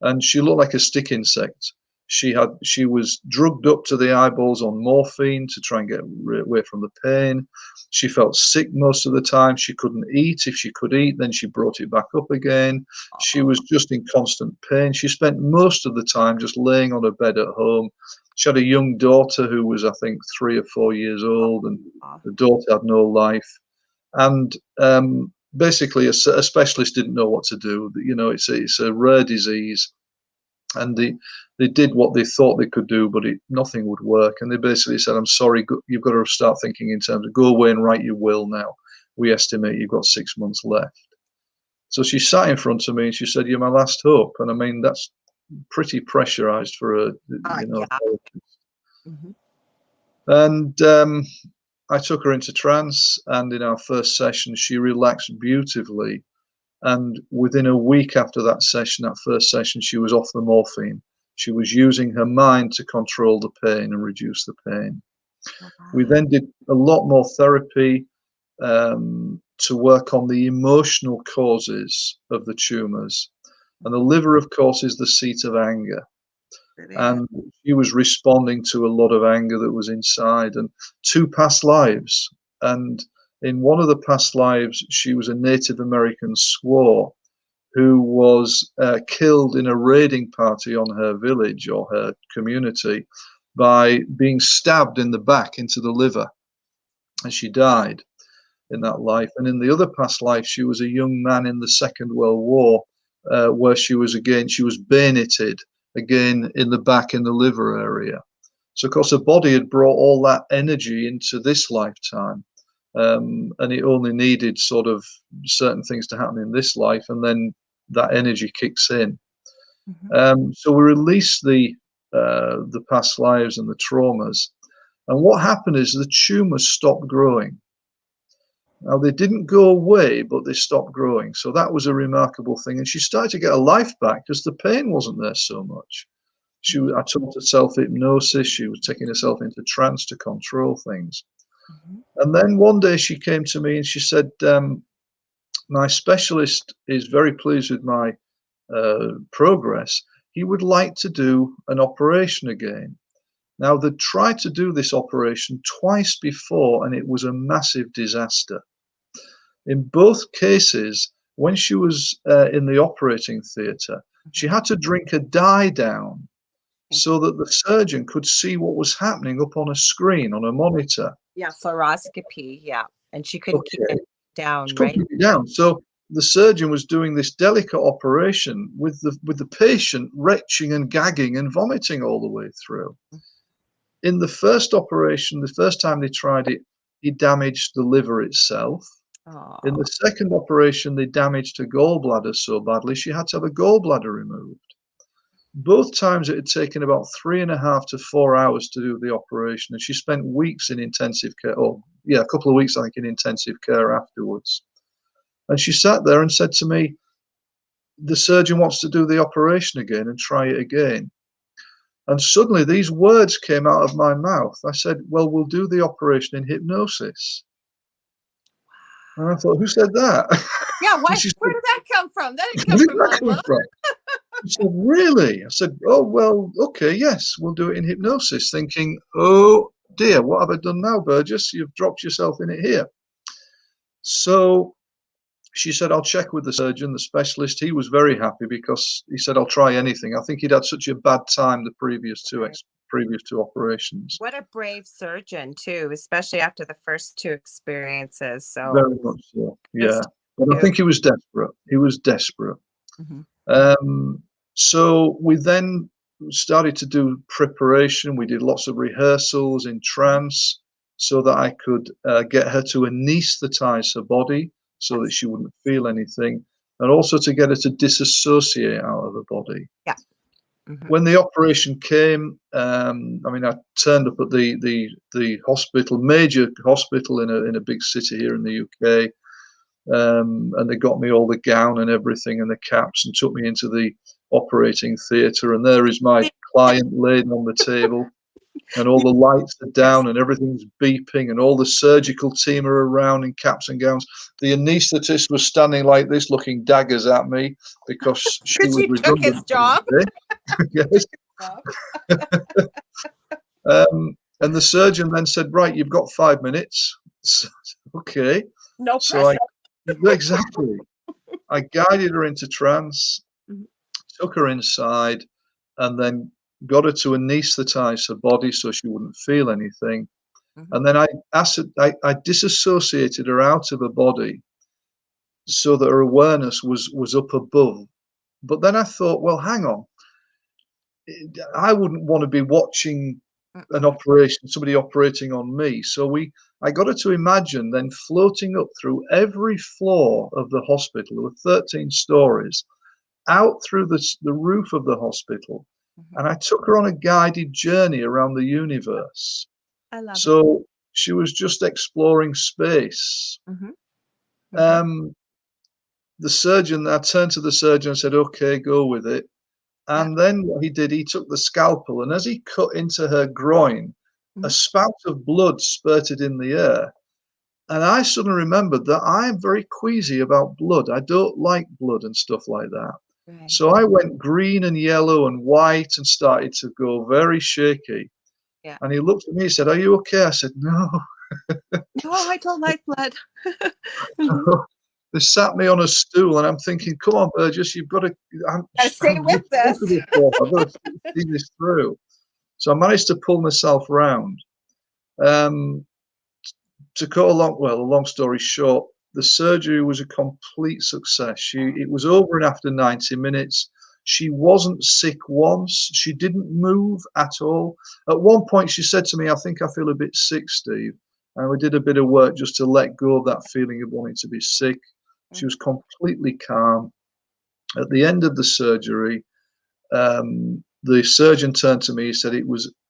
and she looked like a stick insect. She was drugged up to the eyeballs on morphine to try and get away from the pain. She felt sick most of the time. She couldn't eat. If she could eat, then she brought it back up again. She Oh, was just in constant pain. She spent most of the time just laying on her bed at home. She had a young daughter who was, I think, 3 or 4 years old, and aw. the daughter had no life. And basically, a specialist didn't know what to do. It's a rare disease, and they did what they thought they could do, but nothing would work. And they basically said, "I'm sorry, you've got to start thinking in terms of go away and write your will now. We estimate you've got 6 months left." So she sat in front of me and she said, "You're my last hope." And I mean, that's pretty pressurized for a Yeah. therapist. Mhm. And I took her into trance, and in our first session, she relaxed beautifully. And within a week after that first session, she was off the morphine. She was using her mind to control the pain and reduce the pain. We Wow. then did a lot more therapy to work on the emotional causes of the tumors. And the liver, of course, is the seat of anger. It is. And she was responding to a lot of anger that was inside and two past lives. And in one of the past lives, she was a Native American squaw who was killed in a raiding party on her village or her community by being stabbed in the back into the liver, and she died in Mhm. that life. And in the other past life, she was a young man in the Second World War, where she was bayoneted again in the back in the liver area. So of course her body had brought all that energy into this lifetime, and it only needed sort of certain things to happen in this life, and then that energy kicks in. Mhm. So we release the past lives and the traumas, and what happened is the tumors stopped growing. Now they didn't go away, but they stopped growing. So that was a remarkable thing, and she started to get her life back because the pain wasn't there so much. Mhm. I taught her self-hypnosis. She was taking herself into trance to control things. Mhm. And then one day she came to me and she said, my specialist is very pleased with my progress. He would like to do an operation again. Now, they tried to do this operation twice before, and it was a massive disaster. In both cases, when she was in the operating theatre, she had to drink a dye down so that the surgeon could see what was happening up on a screen, on a monitor. Yeah, fluoroscopy, yeah, and she couldn't keep Okay, it down, she couldn't right? keep it down. So the surgeon was doing this delicate operation with the patient retching and gagging and vomiting all the way through. In the first operation, the first time they tried it, he damaged the liver itself. In Oh, the second operation, they damaged her gallbladder so badly she had to have a gallbladder removed. Both times it had taken about 3.5 to 4 hours to do the operation, and she spent weeks in intensive care. Oh, yeah, a couple of weeks, I think, in intensive care afterwards. And she sat there and said to me, the surgeon wants to do the operation again and try it again. And suddenly these words came out of my mouth. I said, well, we'll do the operation in hypnosis. And I thought, who said that? yeah, And what? she Where said, did that come from? That didn't where come did from that come Lila. from? She said, really? I said, oh, well, okay, yes, we'll do it in hypnosis. Thinking, oh dear, what have I done now, Burgess? You've dropped yourself in it here. So she said, I'll check with the surgeon, the specialist. He was very happy because he said, I'll try anything. I think he'd had such a bad time the Right. previous two operations. What a brave surgeon too, especially after the first two experiences, so Very much so, kudos yeah. to But I you. think he was desperate. He was desperate. Mhm. So we then started to do preparation. We did lots of rehearsals in trance so that I could get her to anesthetize her body so that Yes. she wouldn't feel anything, and also to get her to disassociate out of her body. Yeah. Mhm. When the operation came, I mean, I turned up at the hospital, major hospital in a big city here in the UK, and they got me all the gown and everything and the caps and took me into the operating theatre. And there is my client laying on the table, and all the lights are Yes. down and everything's beeping, and all the surgical team are around in caps and gowns. The anaesthetist was standing like this, looking daggers at me because she Because was you took his redundant for job. the day. Yes. Job. And the surgeon then said, right, you've got 5 minutes. So, okay. No So I pressure. exactly. I guided her into trance, Mhm. took her inside, and then got her to anesthetize her body so she wouldn't feel anything. Mhm. And then I disassociated her out of her body so that her awareness was up above. But then I thought, well, hang on. I wouldn't want to be watching an Mm-mm. operation, somebody operating on me. So I got her to imagine then floating up through every floor of the hospital. There were 13 stories, out through the roof of the hospital. Mhm. And I took her on a guided journey around the universe. I love it. So she was just exploring space. Mhm. Mhm. Um, I turned to the surgeon and said, okay, go with it. Yeah. And then what he did, he took the scalpel, and as he cut into her groin, a Mhm. spout of blood spurted in the air. And I suddenly remembered that I am very queasy about blood. I don't like blood and stuff like that. Right. So I went green and yellow and white and started to go very shaky. Yeah. And he looked at me and said, are you okay? I said, no. No, I don't like blood. Mhm. They sat me on a stool, and I'm thinking, come on, Burgess, you've got to, Gotta stay you're with supposed to this. be tough. I've got to see this through. So I managed to pull myself round. Um, to cut a long story short, the surgery was a complete success. It was over in after 90 minutes. She wasn't sick once. She didn't move at all. At one point, she said to me, I think I feel a bit sick, Steve. And we did a bit of work just to let go of that feeling of wanting to be sick. She was Mhm. completely calm. At the end of the surgery, the surgeon turned to me. He said,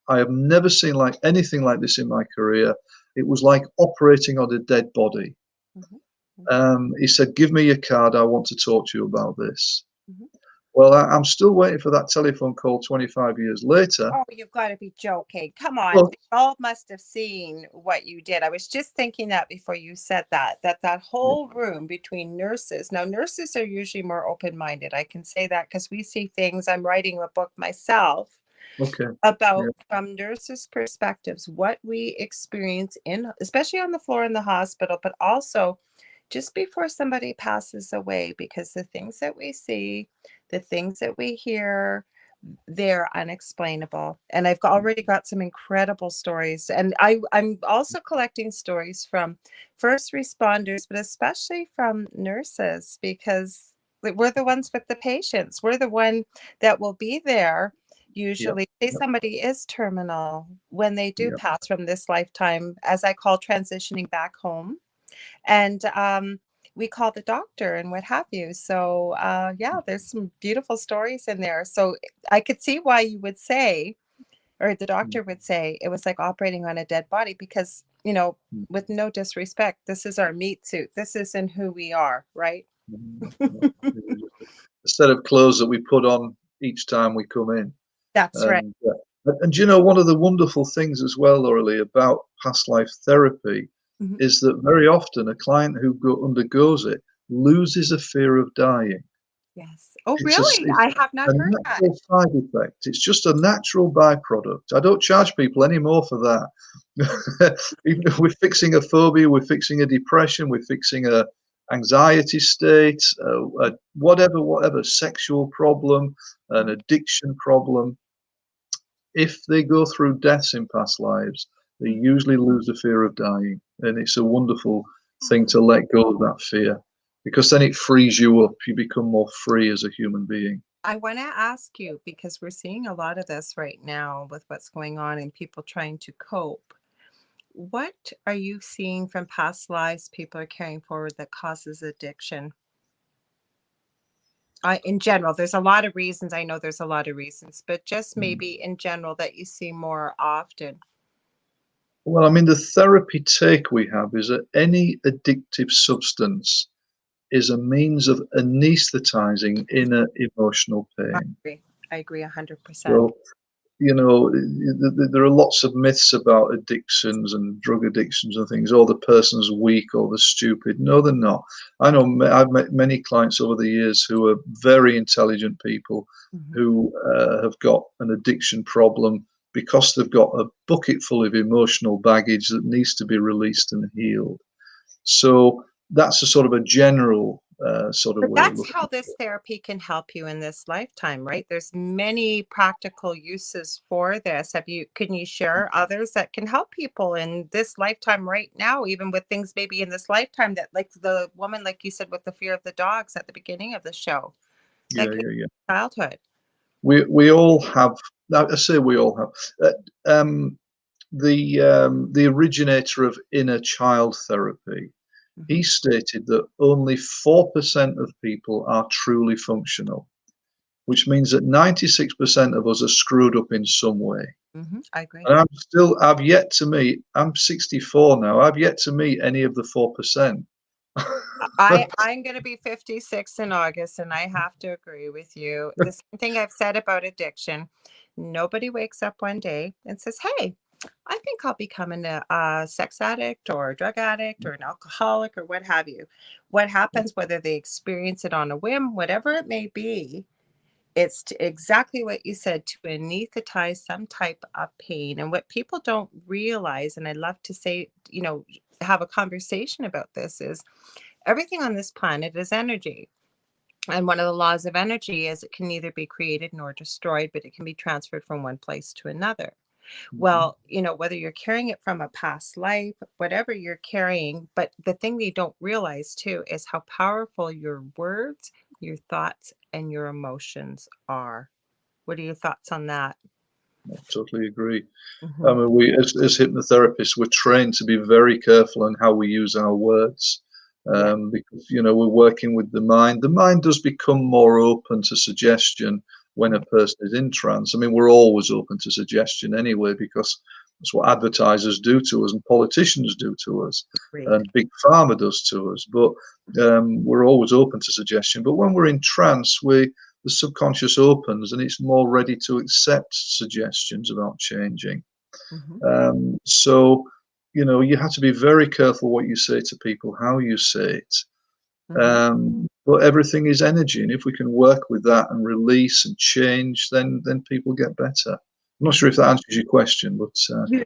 I have never seen like anything like this in my career. It was like operating on a dead body. Mhm. Mhm. He said, give me your card. I want to talk to you about this. Mhm. Well, I'm still waiting for that telephone call 25 years later. Oh, you've got to be joking. Come on. But They all must have seen what you did. I was just thinking that before you said that, that whole room between nurses. Now, nurses are usually more open-minded. I can say that because we see things. I'm writing a book myself okay, yeah, about from nurses' perspectives, what we experience in, especially on the floor in the hospital, but also just before somebody passes away, because the things that we see, the things that we hear, they're unexplainable. And already got some incredible stories. And I'm also collecting stories from first responders, but especially from nurses, because we're the ones with the patients. We're the one that will be there. yeah, Usually, say yeah, somebody is terminal when they do yeah. pass from this lifetime, as I call transitioning back home. And we call the doctor and what have you. So yeah, there's some beautiful stories in there. So I could see why you would say, or the Mm, doctor would say, it was like operating on a dead body because, mm, with no disrespect, this is our meat suit. This isn't who we are, right? yeah. It was just a set of clothes that we put on each time we come in. That's right. And you know, one of the wonderful things as well, Lorilei, about past life therapy Mhm. is that very often a client who undergoes it loses a fear of dying. Yes. Oh, really? It's I have not a heard natural that. side effect. It's just a natural byproduct. I don't charge people anymore for that. We're fixing a phobia, we're fixing a depression, we're fixing a anxiety state, whatever sexual problem, an Mhm. addiction problem. If they go through deaths in past lives, they Mhm. usually lose the fear of dying, and it's a wonderful thing Oh, to let go of that fear because then it frees you up. You become more free as a human being. I want to ask you because we're seeing a lot of this right now with what's going on and people trying to cope. What are you seeing from past lives people are carrying forward that causes addiction? In general, there's a lot of reasons. I know there's a lot of reasons, but just Mm. maybe in general that you see more often. Well, I mean, the therapy take we have is that any addictive substance is a means of anesthetizing inner emotional I pain. agree. I agree 100%. So, you know, there are lots of myths about addictions and drug addictions and things. Oh, the person's weak or they're stupid. No, they're not. I know I've met many clients over the years who are very intelligent people Mhm. who have got an addiction problem because they've got a bucket full of emotional baggage that needs to be released and healed. So that's a sort of a general sort of But way of that's looking how at this it. therapy can help you in this lifetime, right? There's many practical uses for this. Can you share others that can help people in this lifetime right now, even with things maybe in this lifetime that, like the woman, like you said, with the fear of the dogs at the beginning of the show, that Yeah, came yeah, yeah. from childhood. We all have. I say we all have. The originator of inner child therapy, he Mhm. stated that only 4% of people are truly functional, which means that 96% of us are screwed up in some way. I agree. And I've yet to meet, I'm 64 now, I've yet to meet any of the 4%. I'm gonna be 56 in August, and I have to agree with you. The same thing I've said about addiction. Nobody wakes up one day and says, "Hey, I think I'll become a sex addict or a drug addict or an alcoholic or what have you." What happens, whether they experience it on a whim, whatever it may be, it's exactly what you said, to anesthetize some type of pain. And what people don't realize, and I love to say, have a conversation about this, is everything on this planet is energy. And one of the laws of energy is it can neither be created nor destroyed, but it can be transferred from one place to another. Mhm. Well, whether you're carrying it from a past life, whatever you're carrying, but the thing they don't realize too is how powerful your words, your thoughts, and your emotions are. What are your thoughts on that? I totally agree. I Hmm. mean, as hypnotherapists, we're trained to be very careful on how we use our words, Yeah. because you know we're working with the mind. The mind does become more open to suggestion when a Mhm. person is in trance. I mean, we're always open to suggestion anyway, because that's what advertisers do to us and politicians do to us, Agreed. and big pharma does to us. But we're always open to suggestion. But when we're in trance, the subconscious opens and it's more ready to accept suggestions about changing. Mhm. So, you have to be very careful what you say to people, how you say it. Mhm. But everything is energy, and if we can work with that and release and change, then people get better. I'm not sure Mhm. if that answers your question, but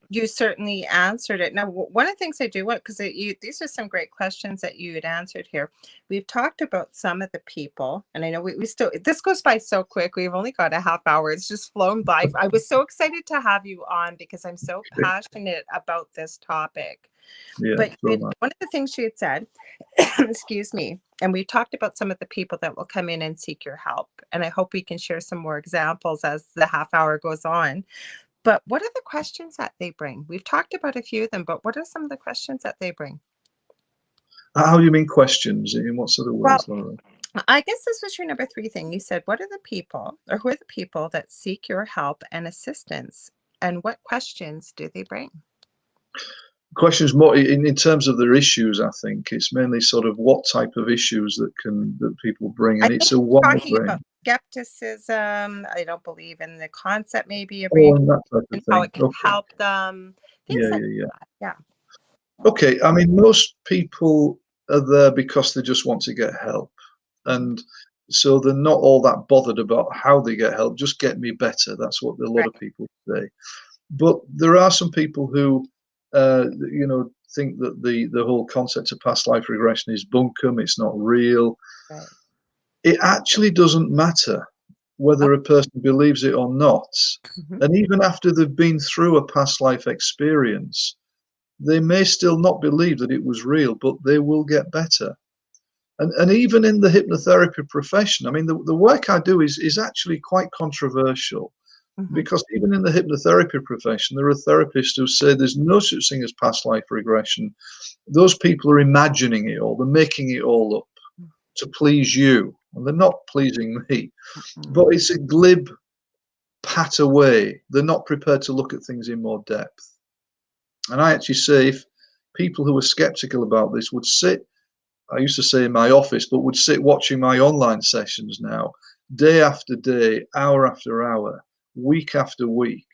You certainly answered it. Now, one of the things I do want, because these are some great questions that you had answered here. We've talked about some of the people, and I know we still, this goes by so quick. We've only got a half hour. It's just flown by. I was so excited to have you on because I'm so passionate about this topic. yeah, But so much. one of the things you had said, excuse me, and we talked about some of the people that will come in and seek your help. And I hope we can share some more examples as the half hour goes on. But what are the questions that they bring? We've talked about a few of them, but what are some of the questions that they bring? How do you mean questions? In what sort of Well, ways, Laura? I guess this was your number three thing. You said, what are the people or who are the people that seek your help and assistance? And what questions do they bring? Questions more in terms of their issues. I think it's mainly sort of what type of issues that people bring, I and it's think a you're wide talking about range. skepticism. I don't believe in the concept maybe of Oh, and that type of and how thing. it can Okay. help them, things Yeah, like yeah, yeah. that. Yeah. Okay. I mean, most people are there because they just want to get help, Mhm. and so they're not all that bothered about how they get help. Just get me better. That's what a lot of Right. people say. But there are some people who, think that the whole concept of past life regression is bunkum. It's not real. Right. It actually doesn't matter Oh, whether a person believes it or not. mhm. And even after they've been through a past life experience, they may still not believe that it was real, but they will get better. And even in the hypnotherapy profession, I mean, the work I do is actually quite controversial, Mhm. because even in the hypnotherapy profession, there are therapists who say there's no such thing as past life regression. Those people are imagining it all, they're making it all up to please you, and they're not pleasing me. Mhm. But it's a glib pat away. They're not prepared to look at things in more depth. And I actually say, if people who are skeptical about this would sit, I used to say in my office, but would sit watching my online sessions now, day after day, hour after hour, week after week,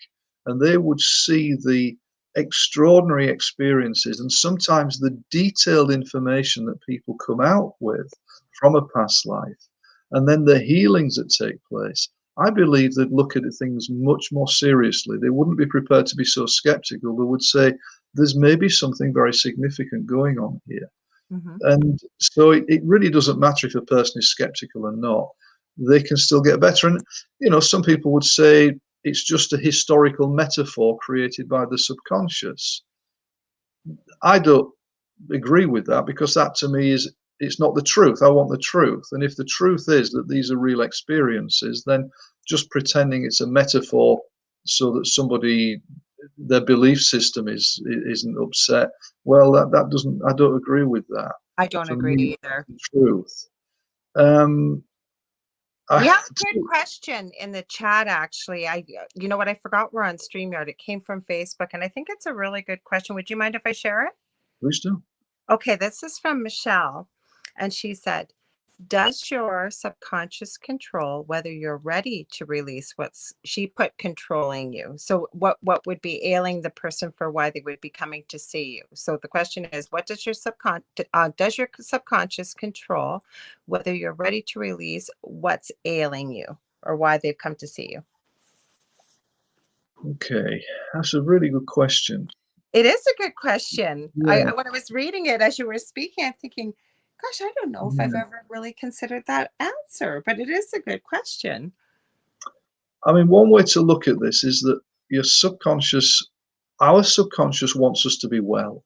and they would see the extraordinary experiences and sometimes the detailed information that people come out with from a past life, and then the healings that take place. I believe they'd look at things much more seriously. They wouldn't be prepared to be so skeptical. They would say, there's maybe something very significant going on here. Mhm. And so it really doesn't matter if a person is skeptical or not, they can still get better. And, some people would say it's just a historical metaphor created by the subconscious. I don't agree with that, because that to me it's not the truth. I want the truth. And if the truth is that these are real experiences, then just pretending it's a metaphor so that somebody, their belief system isn't upset, well, that doesn't, I don't agree with that. I don't For agree me, either. the truth. Um, We I, have a good question in the chat, actually. You know what? I forgot we're on StreamYard. It came from Facebook, and I think it's a really good question. Would you mind if I share it? please do. Okay, this is from Michelle, and she said, does your subconscious control whether you're ready to release what's she put controlling you? So what would be ailing the person for why they would be coming to see you? So the question is, what does your subconscious control whether you're ready to release what's ailing you or why they've come to see you? Okay, that's a really good question. It is a good question. Yeah, When I was reading it as you were speaking, I'm thinking, gosh, I don't know if I've yeah. ever really considered that answer, but it is a good question. I mean, one way to look at this is that your subconscious, our subconscious wants us to be well.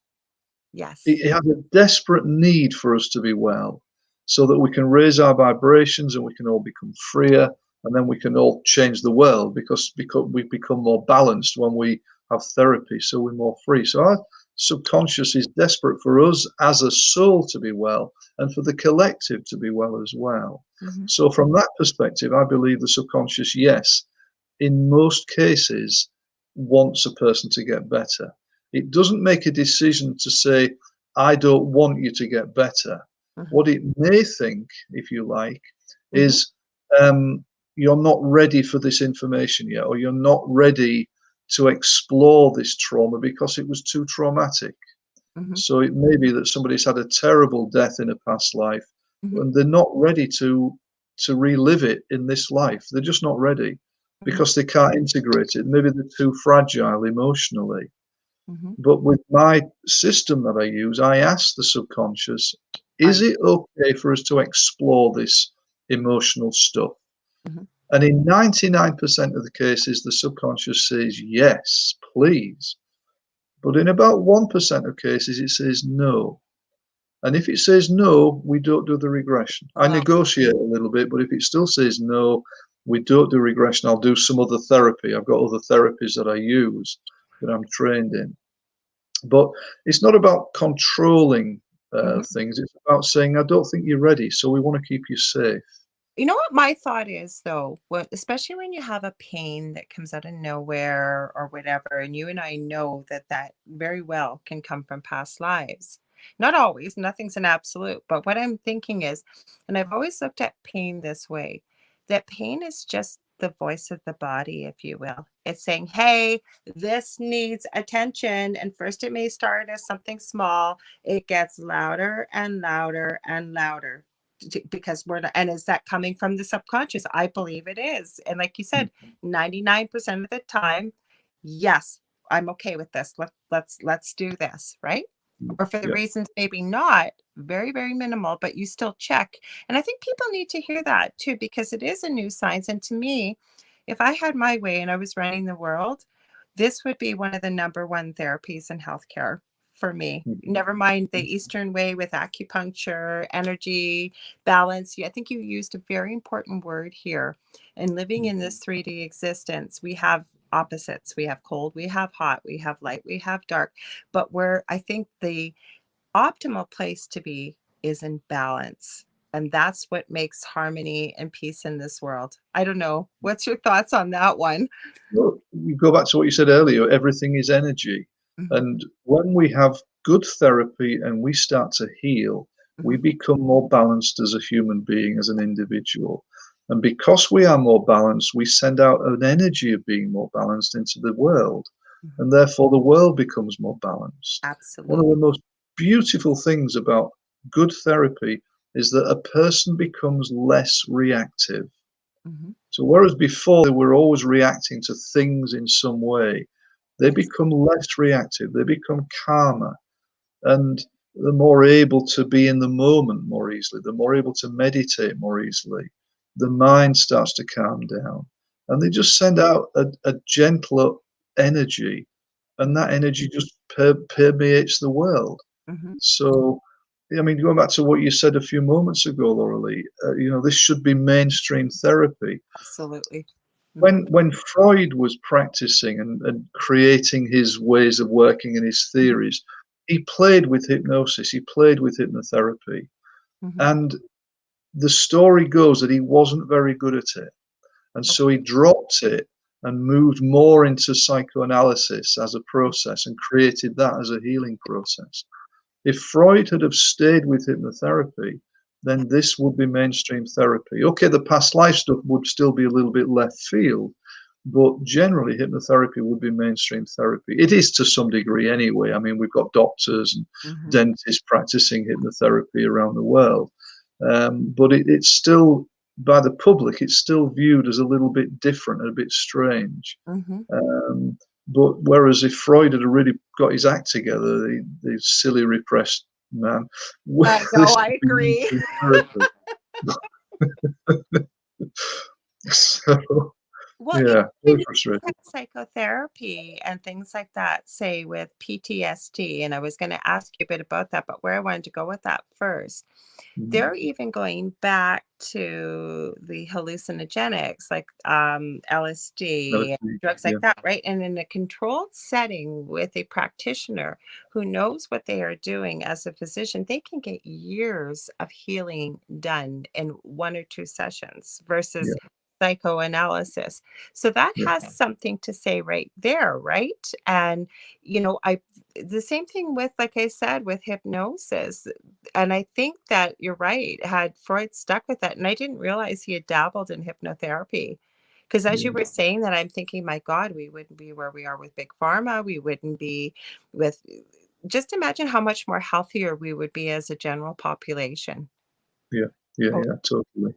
Yes. It has a desperate need for us to be well, so that we can raise our vibrations and we can all become freer, and then we can all change the world, because we become more balanced when we have therapy, so we're more free. So our subconscious is desperate for us as a soul to be well, and for the collective to be well as well. Mhm. So from that perspective, I believe the subconscious, yes, in most cases, wants a person to get better. It doesn't make a decision to say, I don't want you to get better. Mhm. What it may think, if you like, Mhm. is, um, you're not ready for this information yet, or you're not ready to explore this trauma because it was too traumatic. Mhm. So it may be that somebody's had a terrible death in a past life, Mhm. and they're not ready to relive it in this life. They're just not ready Mhm. because they can't integrate it. Maybe they're too fragile emotionally. Mhm. But with my system that I use, I ask the subconscious, I is it okay for us to explore this emotional stuff? Mhm. And in 99% of the cases, the subconscious says, yes, please. But in about 1% of cases, it says no. And if it says no, we don't do the regression. I Oh, negotiate a little bit, but if it still says no, we don't do regression. I'll do some other therapy. I've got other therapies that I use that I'm trained in. But it's not about controlling mhm. things. It's about saying, I don't think you're ready, so we want to keep you safe. You know what my thought is though, especially when you have a pain that comes out of nowhere or whatever, and you and I know that that very well can come from past lives. Not always, nothing's an absolute, but what I'm thinking is, and I've always looked at pain this way, that pain is just the voice of the body, if you will. It's saying, hey, this needs attention. And first, it may start as something small, it gets louder and louder and louder because we're not, and is that coming from the subconscious? I believe it is. And like you said, 99% of the time, yes, I'm okay with this. Let's do this, right? Or for the Yeah. reasons maybe not, very, very minimal, but you still check. And I think people need to hear that too, because it is a new science. And to me, if I had my way and I was running the world, this would be one of the number one therapies in healthcare for me. Never mind the Eastern way with acupuncture, energy, balance. I think you used a very important word here. And living in this 3D existence, we have opposites. We have cold, we have hot, we have light, we have dark. But where I think the optimal place to be is in balance. And that's what makes harmony and peace in this world. I don't know. What's your thoughts on that one? Well, you go back to what you said earlier, everything is energy. Mhm, And when we have good therapy and we start to heal, we mhm, become more balanced as a human being, as an individual. And because we are more balanced, we send out an energy of being more balanced into the world. mhm. And therefore, the world becomes more balanced. One of Absolutely. the most beautiful things about good therapy is that a person becomes less reactive. Mhm. So whereas before they were always reacting to things in some way, they Yes. become less reactive, they become calmer, and they're more able to be in the moment more easily, they're more able to meditate more easily. The mind starts to calm down, and they just send out a gentler energy, and Mhm, that energy just permeates the world. mhm. So, I mean, going back to what you said a few moments ago, Lorilei, this should be mainstream therapy. Absolutely. Mhm, When Freud was practicing and creating his ways of working and his mhm, theories, he played with hypnosis, he played with hypnotherapy. mhm. And the story goes that he wasn't very good at it. And so he Okay. dropped it and moved more into psychoanalysis as a process and created that as a healing process. If Freud had have stayed with hypnotherapy, Yeah. then this would be mainstream therapy. Okay, the past life stuff would still be a little bit left field, but generally hypnotherapy would be mainstream therapy. It is to some degree anyway. I mean, we've got doctors and Mhm, dentists practicing hypnotherapy around the world, but it's still, by the public, it's still viewed as a little bit different and a bit strange. mhm. Um, but whereas if Freud had really got his act together, the silly repressed man, I know, this I would be agree. mainstream therapy. So Well, yeah, very even frustrating. psychotherapy and things like that, say with PTSD, and I was going to ask you a bit about that, but where I wanted to go with that first, Mhm. they're even going back to the hallucinogenics like LSD, LSD, drugs yeah, like that, right? And in a controlled setting with a practitioner who knows what they are doing as a physician, they can get years of healing done in 1 or 2 sessions versus yeah. psychoanalysis. So that Yeah, has something to say right there, right? And, I the same thing with, like I said, with hypnosis. And I think that you're right, had Freud stuck with that. And I didn't realize he had dabbled in hypnotherapy. Because as you yeah, were saying that, I'm thinking, my God, we wouldn't be where we are with Big Pharma. We wouldn't be with, just imagine how much more healthier we would be as a general population. yeah, yeah, yeah, totally.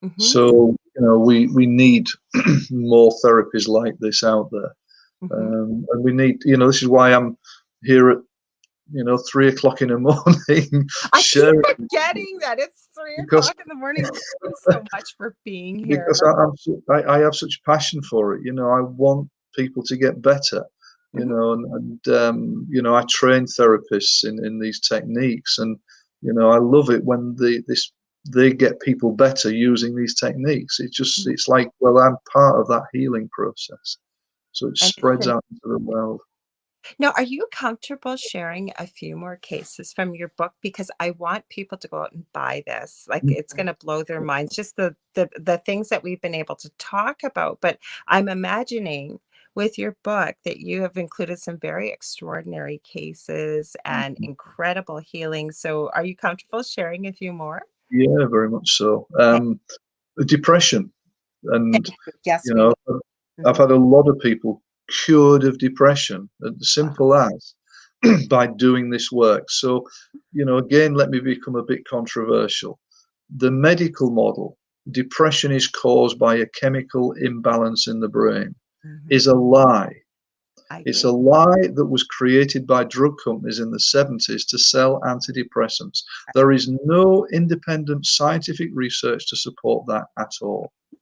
Mm-hmm. So, we need more therapies like this out there. Mm-hmm. And we need, this is why I'm here at, 3 o'clock in the morning I keep sharing with you, forgetting that it's three because o'clock in the morning. Thank you so much for being here. because I have such passion for it. I want people to get better. Mhm. I train therapists in these techniques, and I love it when they get people better using these techniques. It's like, well, I'm part of that healing process, so it And it's spreads out into the world. now, are you comfortable sharing a few more cases from your book? Because I want people to go out and buy this. Like, it's going to blow their minds. Just the things that we've been able to talk about. But I'm imagining with your book that you have included some very extraordinary cases and incredible healing. So, are you comfortable sharing a few more? Yeah, very much so. Okay. Depression, and Thank you. Yes, you we know, need. I've Mhm. had a lot of people cured of depression, as Wow. simple as by doing this work. So, again, let me become a bit controversial. The medical model, depression is caused by a chemical imbalance in the brain, Mhm. is a lie. I It's agree. a lie that was created by drug companies in the 70s to sell antidepressants. There is no independent scientific research to support that at all. Uh,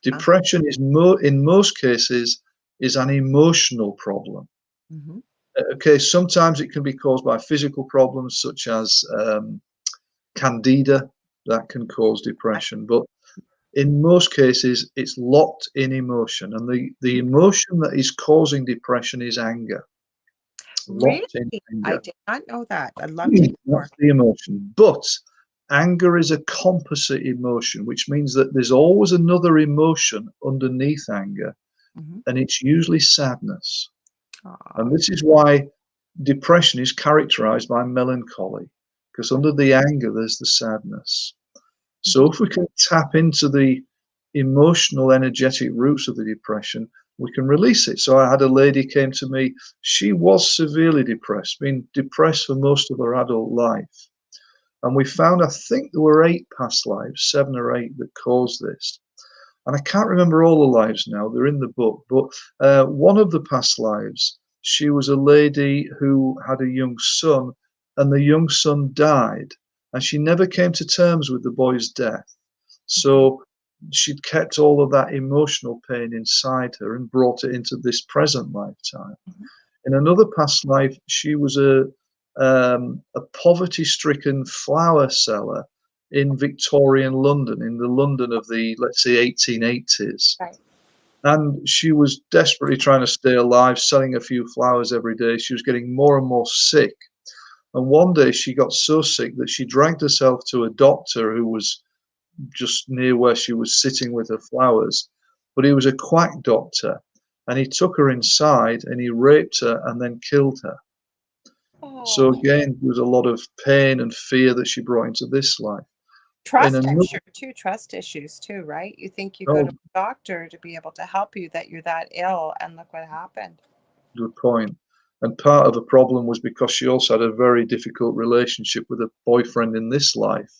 Depression is in most cases is an emotional problem. mhm. Okay, sometimes it can be caused by physical problems such as candida that can cause I depression, but in most cases it's locked in emotion, and the mhm. emotion that is causing depression is anger, Really? locked in I anger. did not know that. I'd love to hear more. That's the emotion. But anger is a composite emotion, which means that there's always another emotion underneath anger, Mhm. and it's usually sadness. And Aw. this is why depression is characterized by melancholy, because under the anger, there's the sadness. So Mhm. if we can tap into the emotional, energetic roots of the depression, we can release it. So I had a lady came to me. She was severely depressed, been depressed for most of her adult life. And we found, I think there were 8 past lives, 7 or 8, that caused this. And I can't remember all the lives now, they're in the book. But one of the past lives, she was a lady who had a young son, and the young son died. And she never came to terms with the boy's death. Okay. So she'd kept all of that emotional pain inside her and brought it into this present lifetime. Mhm. In another past life, she was a poverty-stricken flower seller in Victorian London, in the London of the, let's say, 1880s. Right. And she was desperately trying to stay alive, selling a few flowers every day. She was getting more and more sick. And one day she got so sick that she dragged herself to a doctor who was just near where she was sitting with her flowers. But he was a quack doctor, and he took her inside and he raped her and then killed her. So Oh. again, there was a lot of pain and fear that she brought into this life. In Trust, I'm another, sure too, trust issues too, right? You think you go to oh, a doctor to be able to help you, that you're that ill, and look what happened. good point. And part of the problem was because she also had a very difficult relationship with a boyfriend in this life.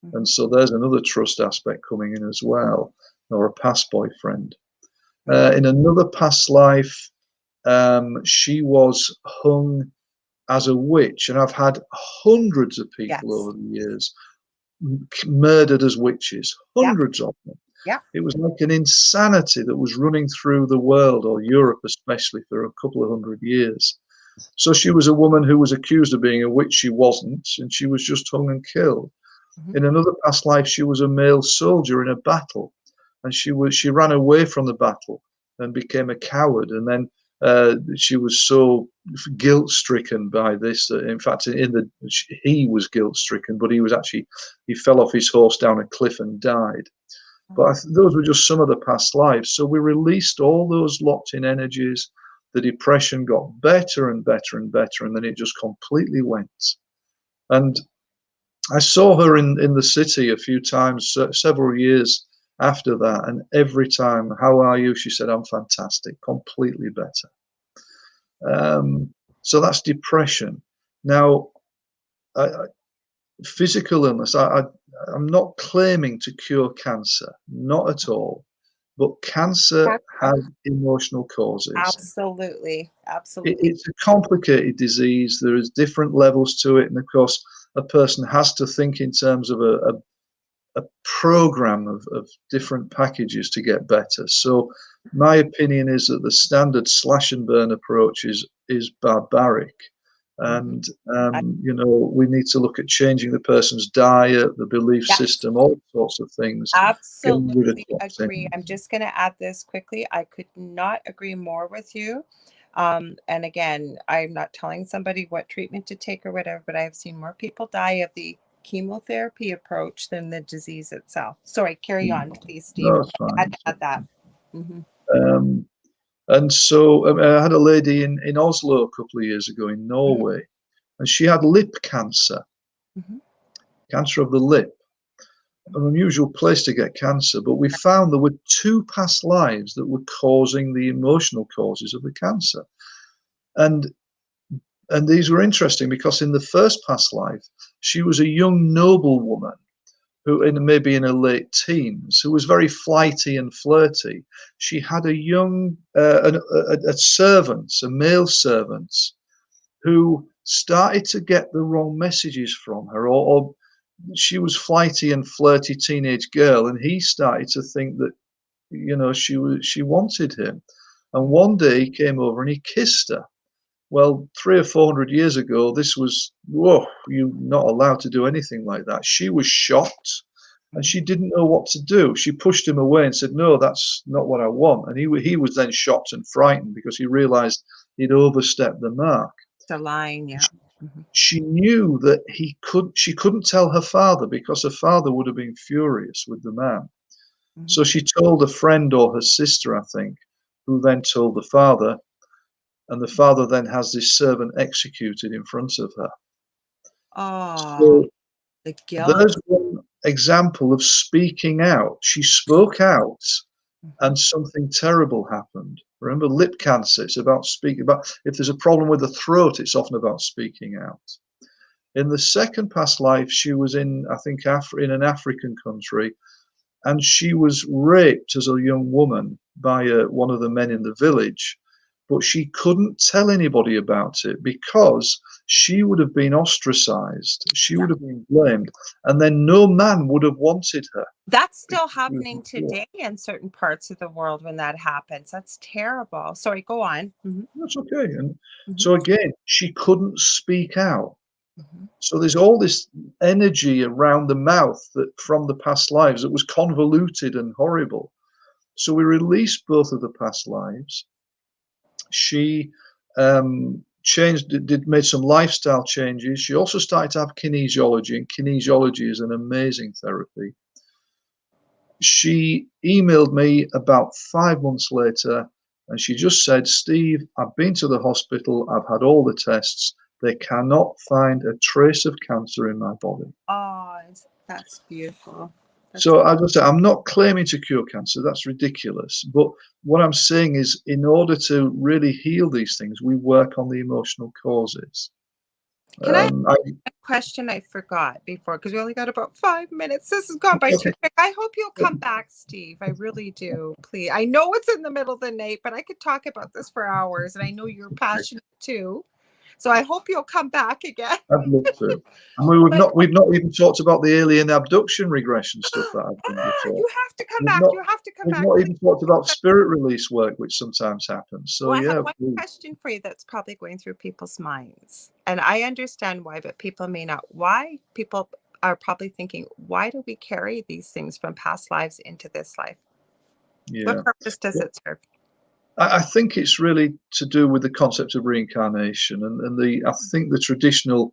And Mhm. so there's another trust aspect coming in as well, or a past boyfriend. Mhm. In another past life, she was hung as a witch, and I've had hundreds of people Yes. over the years murdered as witches, Yep. hundreds of them. Yep. It was like an insanity that was running through the world, or Europe especially, for a couple of 100 years. So she was a woman who was accused of being a witch. She wasn't, and she was just hung and killed. Mhm. In another past life, she was a male soldier in a battle, and she ran away from the battle and became a coward. And then she was so guilt stricken by this that, in fact, he was guilt stricken, but he fell off his horse down a cliff and died. But those were just some of the past lives. So we released all those locked in energies. The depression got better and better and better, and then it just completely went. And I saw her in the city a few times, several years after that. And every time, how are you? She said, I'm fantastic, completely better. So that's depression. Now, physical illness, I'm not claiming to cure cancer, not at all. But cancer has emotional causes. Absolutely. Absolutely. It's a complicated disease. There is different levels to it. And of course, a person has to think in terms of a program of different packages to get better. So my opinion is that the standard slash and burn approach is barbaric. Mhm. And we need to look at changing the person's diet, the belief Yes, system, all sorts of things, getting rid of absolutely agree. toxins. I'm just going to add this quickly. I could not agree more with you. And again, I'm not telling somebody what treatment to take or whatever, but I've seen more people die of the chemotherapy approach than the disease itself. Sorry, carry on, please, Steve. No, it's I fine. had to add that. Hmm. Um, and so I had a lady in Oslo a couple of years ago in Hmm. Norway, and she had lip cancer, Hmm. cancer of the lip. An unusual place to get cancer, but we found there were two past lives that were causing the emotional causes of the cancer. And and these were interesting because in the first past life, she was a young noblewoman who maybe in her late teens, who was very flighty and flirty. She had a young a servant, a male servant, who started to get the wrong messages from her, or she was flighty and flirty teenage girl, and he started to think that she wanted him. And one day he came over and he kissed her. Well, 300 or 400 years ago, this was, whoa, you're not allowed to do anything like that. She was shocked and she didn't know what to do. She pushed him away and said, no, that's not what I want. And he was then shocked and frightened because he realized he'd overstepped the mark. The line, yeah. Hmm. She knew that she couldn't tell her father because her father would have been furious with the man. Hmm. So she told a friend or her sister, I think, who then told the father, and the father then has this servant executed in front of her. Oh, So the there's guilt. one example of speaking out. She spoke out Hmm. and something terrible happened. Remember, lip cancer, it's about speaking about, if there's a problem with the throat, it's often about speaking out. In the second past life, she was in, I think, in an African country, and she was raped as a young woman by one of the men in the village, but she couldn't tell anybody about it because she would have been ostracized, she Yeah. would have been blamed, and then no man would have wanted her That's still because she was happening a girl. today in certain parts of the world when that happens. That's terrible. Sorry, go on. Hmm. That's okay. And Hmm. so again, she couldn't speak out. Hmm. So there's all this energy around the mouth that from the past lives that was convoluted and horrible. So we released both of the past lives. She made some lifestyle changes. She also started to have kinesiology, and kinesiology is an amazing therapy. She emailed me about 5 months later, and she just said, Steve, I've been to the hospital, I've had all the tests, they cannot find a trace of cancer in my body. Oh, that's beautiful. That's So as I say, I'm not claiming to cure cancer. That's ridiculous. But what I'm saying is, in order to really heal these things, we work on the emotional causes. Can I I, a question I forgot before because we only got about 5 minutes. This has gone by too okay, quick. I hope you'll come back, Steve. I really do. Please. I know it's in the middle of the night, but I could talk about this for hours, and I know you're passionate too. So I hope you'll come back again. I'd love to. And we've But not we've not even talked about the alien abduction regression stuff that I've done before. you have to come We've back. not You have to come we've back, not please. even talked about spirit release work, which sometimes happens. So Well, I have yeah, one please. question for you that's probably going through people's minds. And I understand why, but people may not. Why people are probably thinking, why do we carry these things from past lives into this life? What Yeah. purpose does it serve? I think it's really to do with the concept of reincarnation, and I think the traditional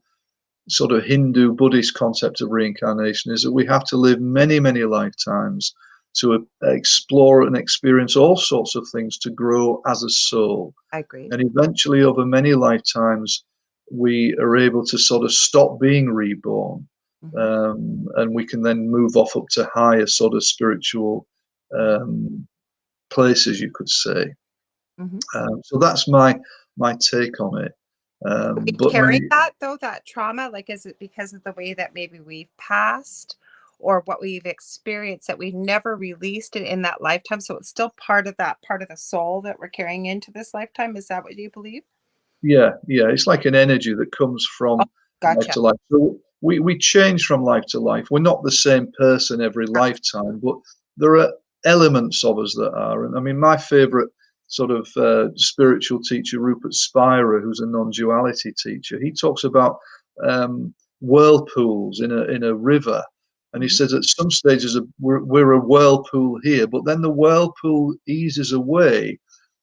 sort of Hindu Buddhist concept of reincarnation is that we have to live many, many lifetimes to explore and experience all sorts of things, to grow as a soul. I agree. And eventually, over many lifetimes, we are able to sort of stop being reborn. Hmm. And we can then move off up to higher sort of spiritual places, you could say. Hmm. So that's my take on it. We But carry many, that though, that trauma, like, is it because of the way that maybe we've passed or what we've experienced that we've never released it in that lifetime? So it's still part of that part of the soul that we're carrying into this lifetime. Is that what you believe? yeah, yeah, it's like an energy that comes Oh, from life gotcha. to life. So we change from life to life. We're not the same person every lifetime, but there are elements of us that are. And I mean, my favorite sort of spiritual teacher, Rupert Spira, who's a non-duality teacher, he talks about whirlpools in a river. And he Mhm, says at some stages we're a whirlpool here, but then the whirlpool eases away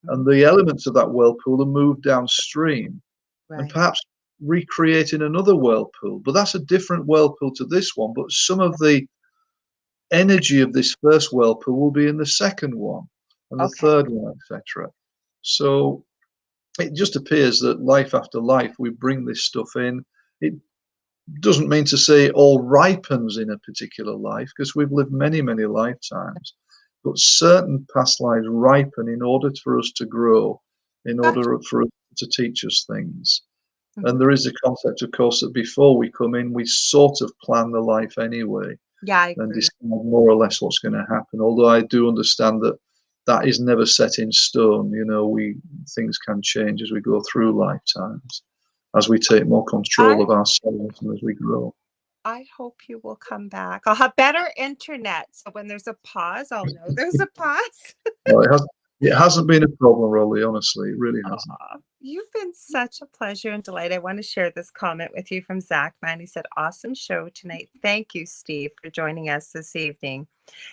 and mhm. the elements of that whirlpool are moved downstream and Right. perhaps recreating another whirlpool. But that's a different whirlpool to this one. But some of the energy of this first whirlpool will be in the second one and the Okay. third one, etc. So it just appears that life after life, we bring this stuff in. It doesn't mean to say it all ripens in a particular life because we've lived many, many lifetimes. But certain past lives ripen in order for us to grow, in Gotcha. order for us to teach us things. Mhm. And there is a concept, of course, that before we come in, we sort of plan the life anyway Yeah, I and agree. decide more or less what's going to happen. Although I do understand that that is never set in stone. You know, things can change as we go through lifetimes, as we take more control I of ourselves and as we grow. I hope you will come back. I'll have better internet, so when there's a pause, I'll know there's a pause. Well, it hasn't been a problem, Rolly. Honestly, it really hasn't. Aw, you've been such a pleasure and delight. I want to share this comment with you from Zach Man. He said, "Awesome show tonight. Thank you, Steve, for joining us this evening."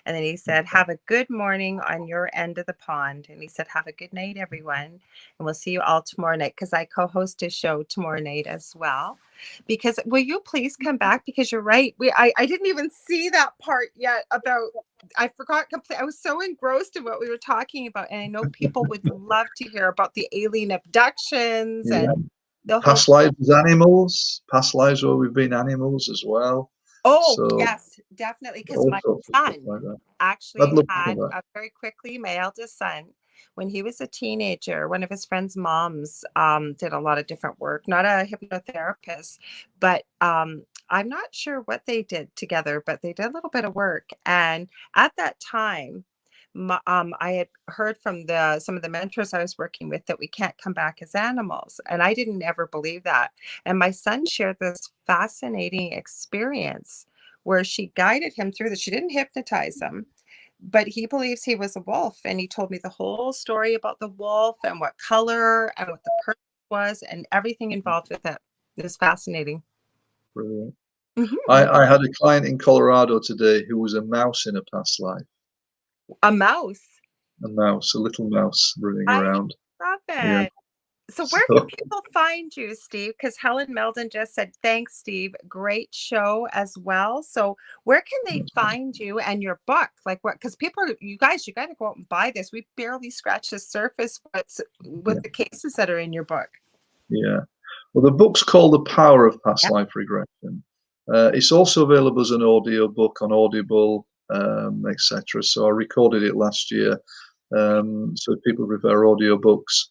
And then he said, "Have a good morning on your end of the pond." And he said, "Have a good night, everyone. And we'll see you all tomorrow night," because I co-host his show tomorrow night as well. Because will you please come back? Because you're right. I didn't even see that part yet about I forgot completely. I was so engrossed in what we were talking about, and I know people would love to hear about the alien abductions Yeah. and the whole. Past lives as animals, past lives where we've been animals as well. Oh, So yes, definitely. Because all my sorts of stuff son like that. I'd actually love to had hear that. very quickly, my eldest son, when he was a teenager, one of his friend's moms did a lot of different work, not a hypnotherapist, but I'm not sure what they did together, but they did a little bit of work. And at that time, I had heard from some of the mentors I was working with that we can't come back as animals, and I didn't ever believe that. And my son shared this fascinating experience where she guided him through this. She didn't hypnotize him, but he believes he was a wolf. And he told me the whole story about the wolf and what color and what the purpose was and everything involved with it. It was fascinating. Brilliant. Mhm. I had a client in Colorado today who was a mouse in a past life. A mouse. A mouse, a little mouse running I around. love Yeah. it. So where can So people find you, Steve? Because Helen Meldon just said, "Thanks, Steve. Great show as well." So where can they find you and your book? Like what? Because you guys, you got to go out and buy this. We barely scratched the surface what's yeah, with the cases that are in your book. yeah. Well, the book's called The Power of Past Yeah. Life Regression. It's also available as an audio book on Audible, etc. So I recorded it last year. So people prefer audiobooks.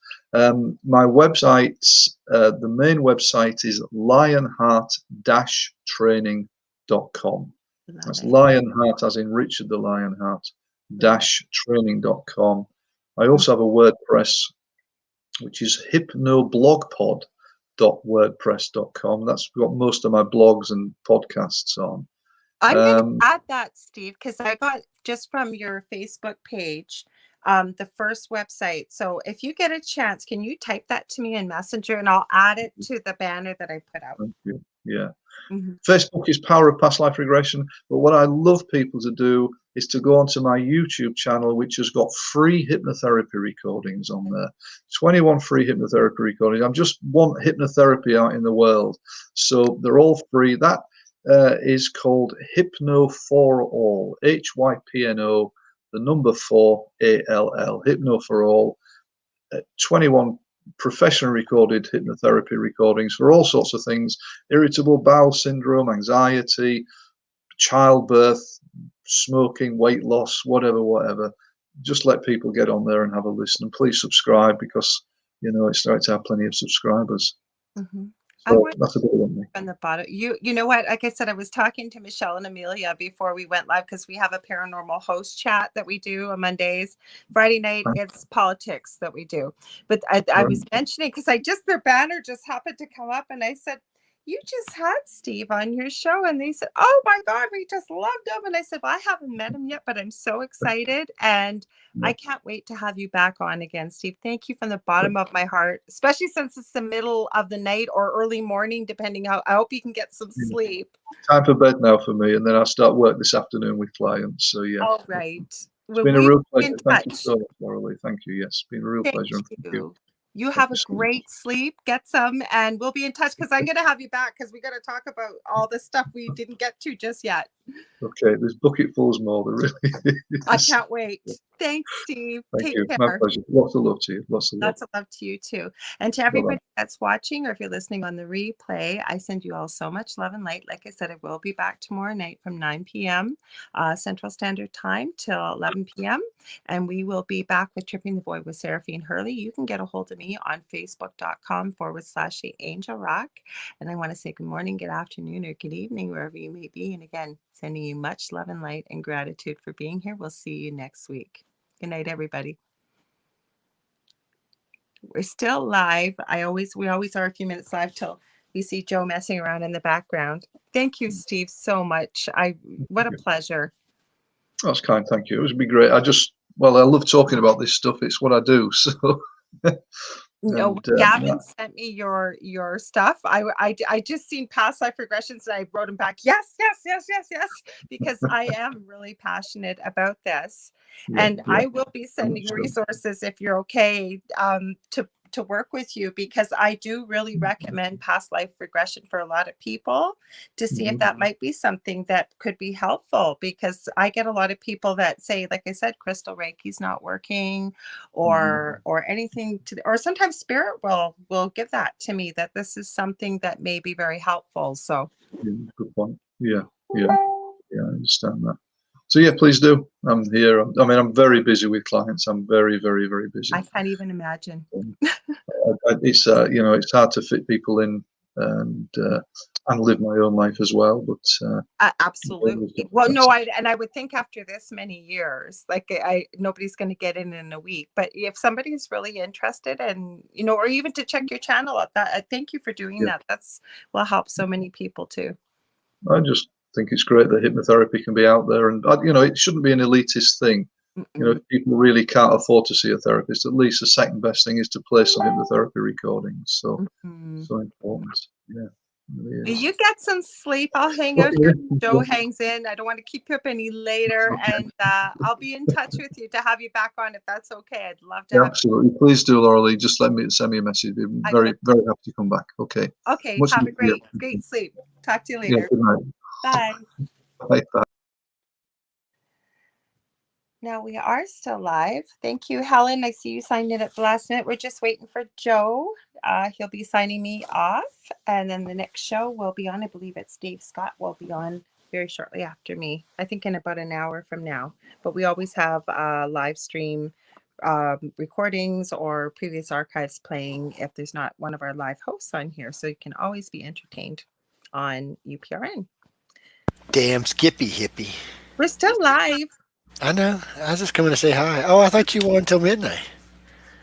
My website, the main website is lionheart-training.com. Love That's it. Lionheart, as in Richard the Lionheart, Love it. training.com. I Mhm. also have a WordPress, which is hypnoblogpod.wordpress.com. That's got most of my blogs and podcasts on. I'm going to Um, add that, Steve, because I got just from your Facebook page, the first website. So if you get a chance, can you type that to me in Messenger and I'll add it to the banner that I put out? Thank you. Yeah. Mhm. Facebook is Power of Past Life Regression, but what I love people to do is to go onto my YouTube channel, which has got free hypnotherapy recordings on there. 21 free hypnotherapy recordings. I'm just one hypnotherapy out in the world, so they're all free. That is called Hypno for All, HYPNO the number 4 ALL, Hypno for All. 21 professionally recorded hypnotherapy recordings for all sorts of things: irritable bowel syndrome, anxiety, childbirth, smoking, weight loss, whatever. Just let people get on there and have a listen. And please subscribe, because it's starting to have plenty of subscribers. Mm-hmm. I So want that's a bit of me. from the bottom. You know what? Like I said, I was talking to Michelle and Amelia before we went live because we have a paranormal host chat that we do on Mondays. Friday night, it's politics that we do. But I was mentioning, because their banner just happened to come up, and I said, "You just had Steve on your show," and they said, "Oh my God, we just loved him." And I said, "Well, I haven't met him yet, but I'm so excited, and I can't wait to have you back on again, Steve. Thank you from the bottom of my heart, especially since it's the middle of the night or early morning, depending how. I hope you can get some sleep." Time for bed now for me, and then I'll start work this afternoon with clients. So yeah, All right. it's Well, been a we real be in pleasure. Thank you touch. so much, Lorilei. Thank you. Yes, it's been a real Thank pleasure, and thank you. you. You Thank have you a so much. great sleep. Get some, and we'll be in touch, because I'm going to have you back, because we got to talk about all the stuff we didn't get to just yet. Okay, there's bucketfuls more. There really I is. can't wait. Thanks, Steve. Thank Take you. My care. pleasure. Lots of love to you. Lots of love. Lots of love to you too. And to Bye bye. everybody that's watching, or if you're listening on the replay, I send you all so much love and light. Like I said, I will be back tomorrow night from 9 p.m. Central Standard Time till 11 p.m. And we will be back with Tripping the Void with Seraphine Hurley. You can get a hold of me on facebook.com/The Angel Rock. And I want to say good morning, good afternoon, or good evening, wherever you may be. And again, sending you much love and light and gratitude for being here. We'll see you next week. Good night, everybody. We're still live. We always are a few minutes live till we see Joe messing around in the background. Thank you, Steve, so much. What a pleasure. That's kind. Thank you. It would be great. I love talking about this stuff. It's what I do. So, No, and Gavin sent me your stuff. I just seen Past Life Regressions, and I wrote him back, yes, because I am really passionate about this. And I will be sending resources, if you're okay, to work with you, because I do really recommend Past Life Regression for a lot of people, to see if that might be something that could be helpful, because I get a lot of people that say, like I said, crystal Reiki's not working, or anything or sometimes spirit will give that to me, that this is something that may be very helpful. So good point. Yeah, I understand that. So yeah, please do. I'm here. I'm very busy with clients. I'm very, very, very busy. I can't even imagine. It's it's hard to fit people in, and live my own life as well. But Absolutely. Well, no, I would think after this many years, like nobody's going to get in a week. But if somebody's really interested, and or even to check your channel out, that I thank you for doing that. That's will help so many people too. I just think it's great that hypnotherapy can be out there, and it shouldn't be an elitist thing. If people really can't afford to see a therapist, at least the second best thing is to play some hypnotherapy recordings. So so important. Yeah. You get some sleep. I'll hang out here. Joe hangs in. I don't want to keep you up any later, and I'll be in touch with you to have you back on, if that's okay. I'd love to. Absolutely, please do, Lorilei. Just send me a message. I'm very, very happy to come back. Okay. Okay. Have a great sleep. Talk to you later. Yeah, good night. Bye. Bye. Now we are still live. Thank you, Helen. I see you signed in at the last minute. We're just waiting for Joe. He'll be signing me off. And then the next show will be on, I believe it's Dave Scott will be on very shortly after me. I think in about an hour from now. But we always have live stream recordings or previous archives playing if there's not one of our live hosts on here. So you can always be entertained on UPRN. Damn Skippy hippie. We're still live. I know. I was just coming to say hi. Oh, I thought you were on until midnight.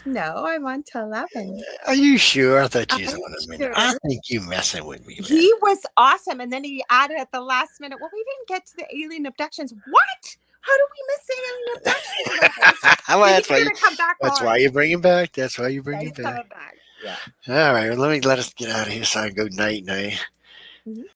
No, I'm on till 11. Are you sure? I thought you was I'm on at midnight. sure. I think you messing with me, man. He was awesome, and then he added at the last minute, well, we didn't get to the alien abductions. What? How do we miss the alien abductions? Well, that's why come back that's on. why you bring him back. That's why you bring him back. Coming back. Yeah. All right. Well, let us get out of here so I can go night night.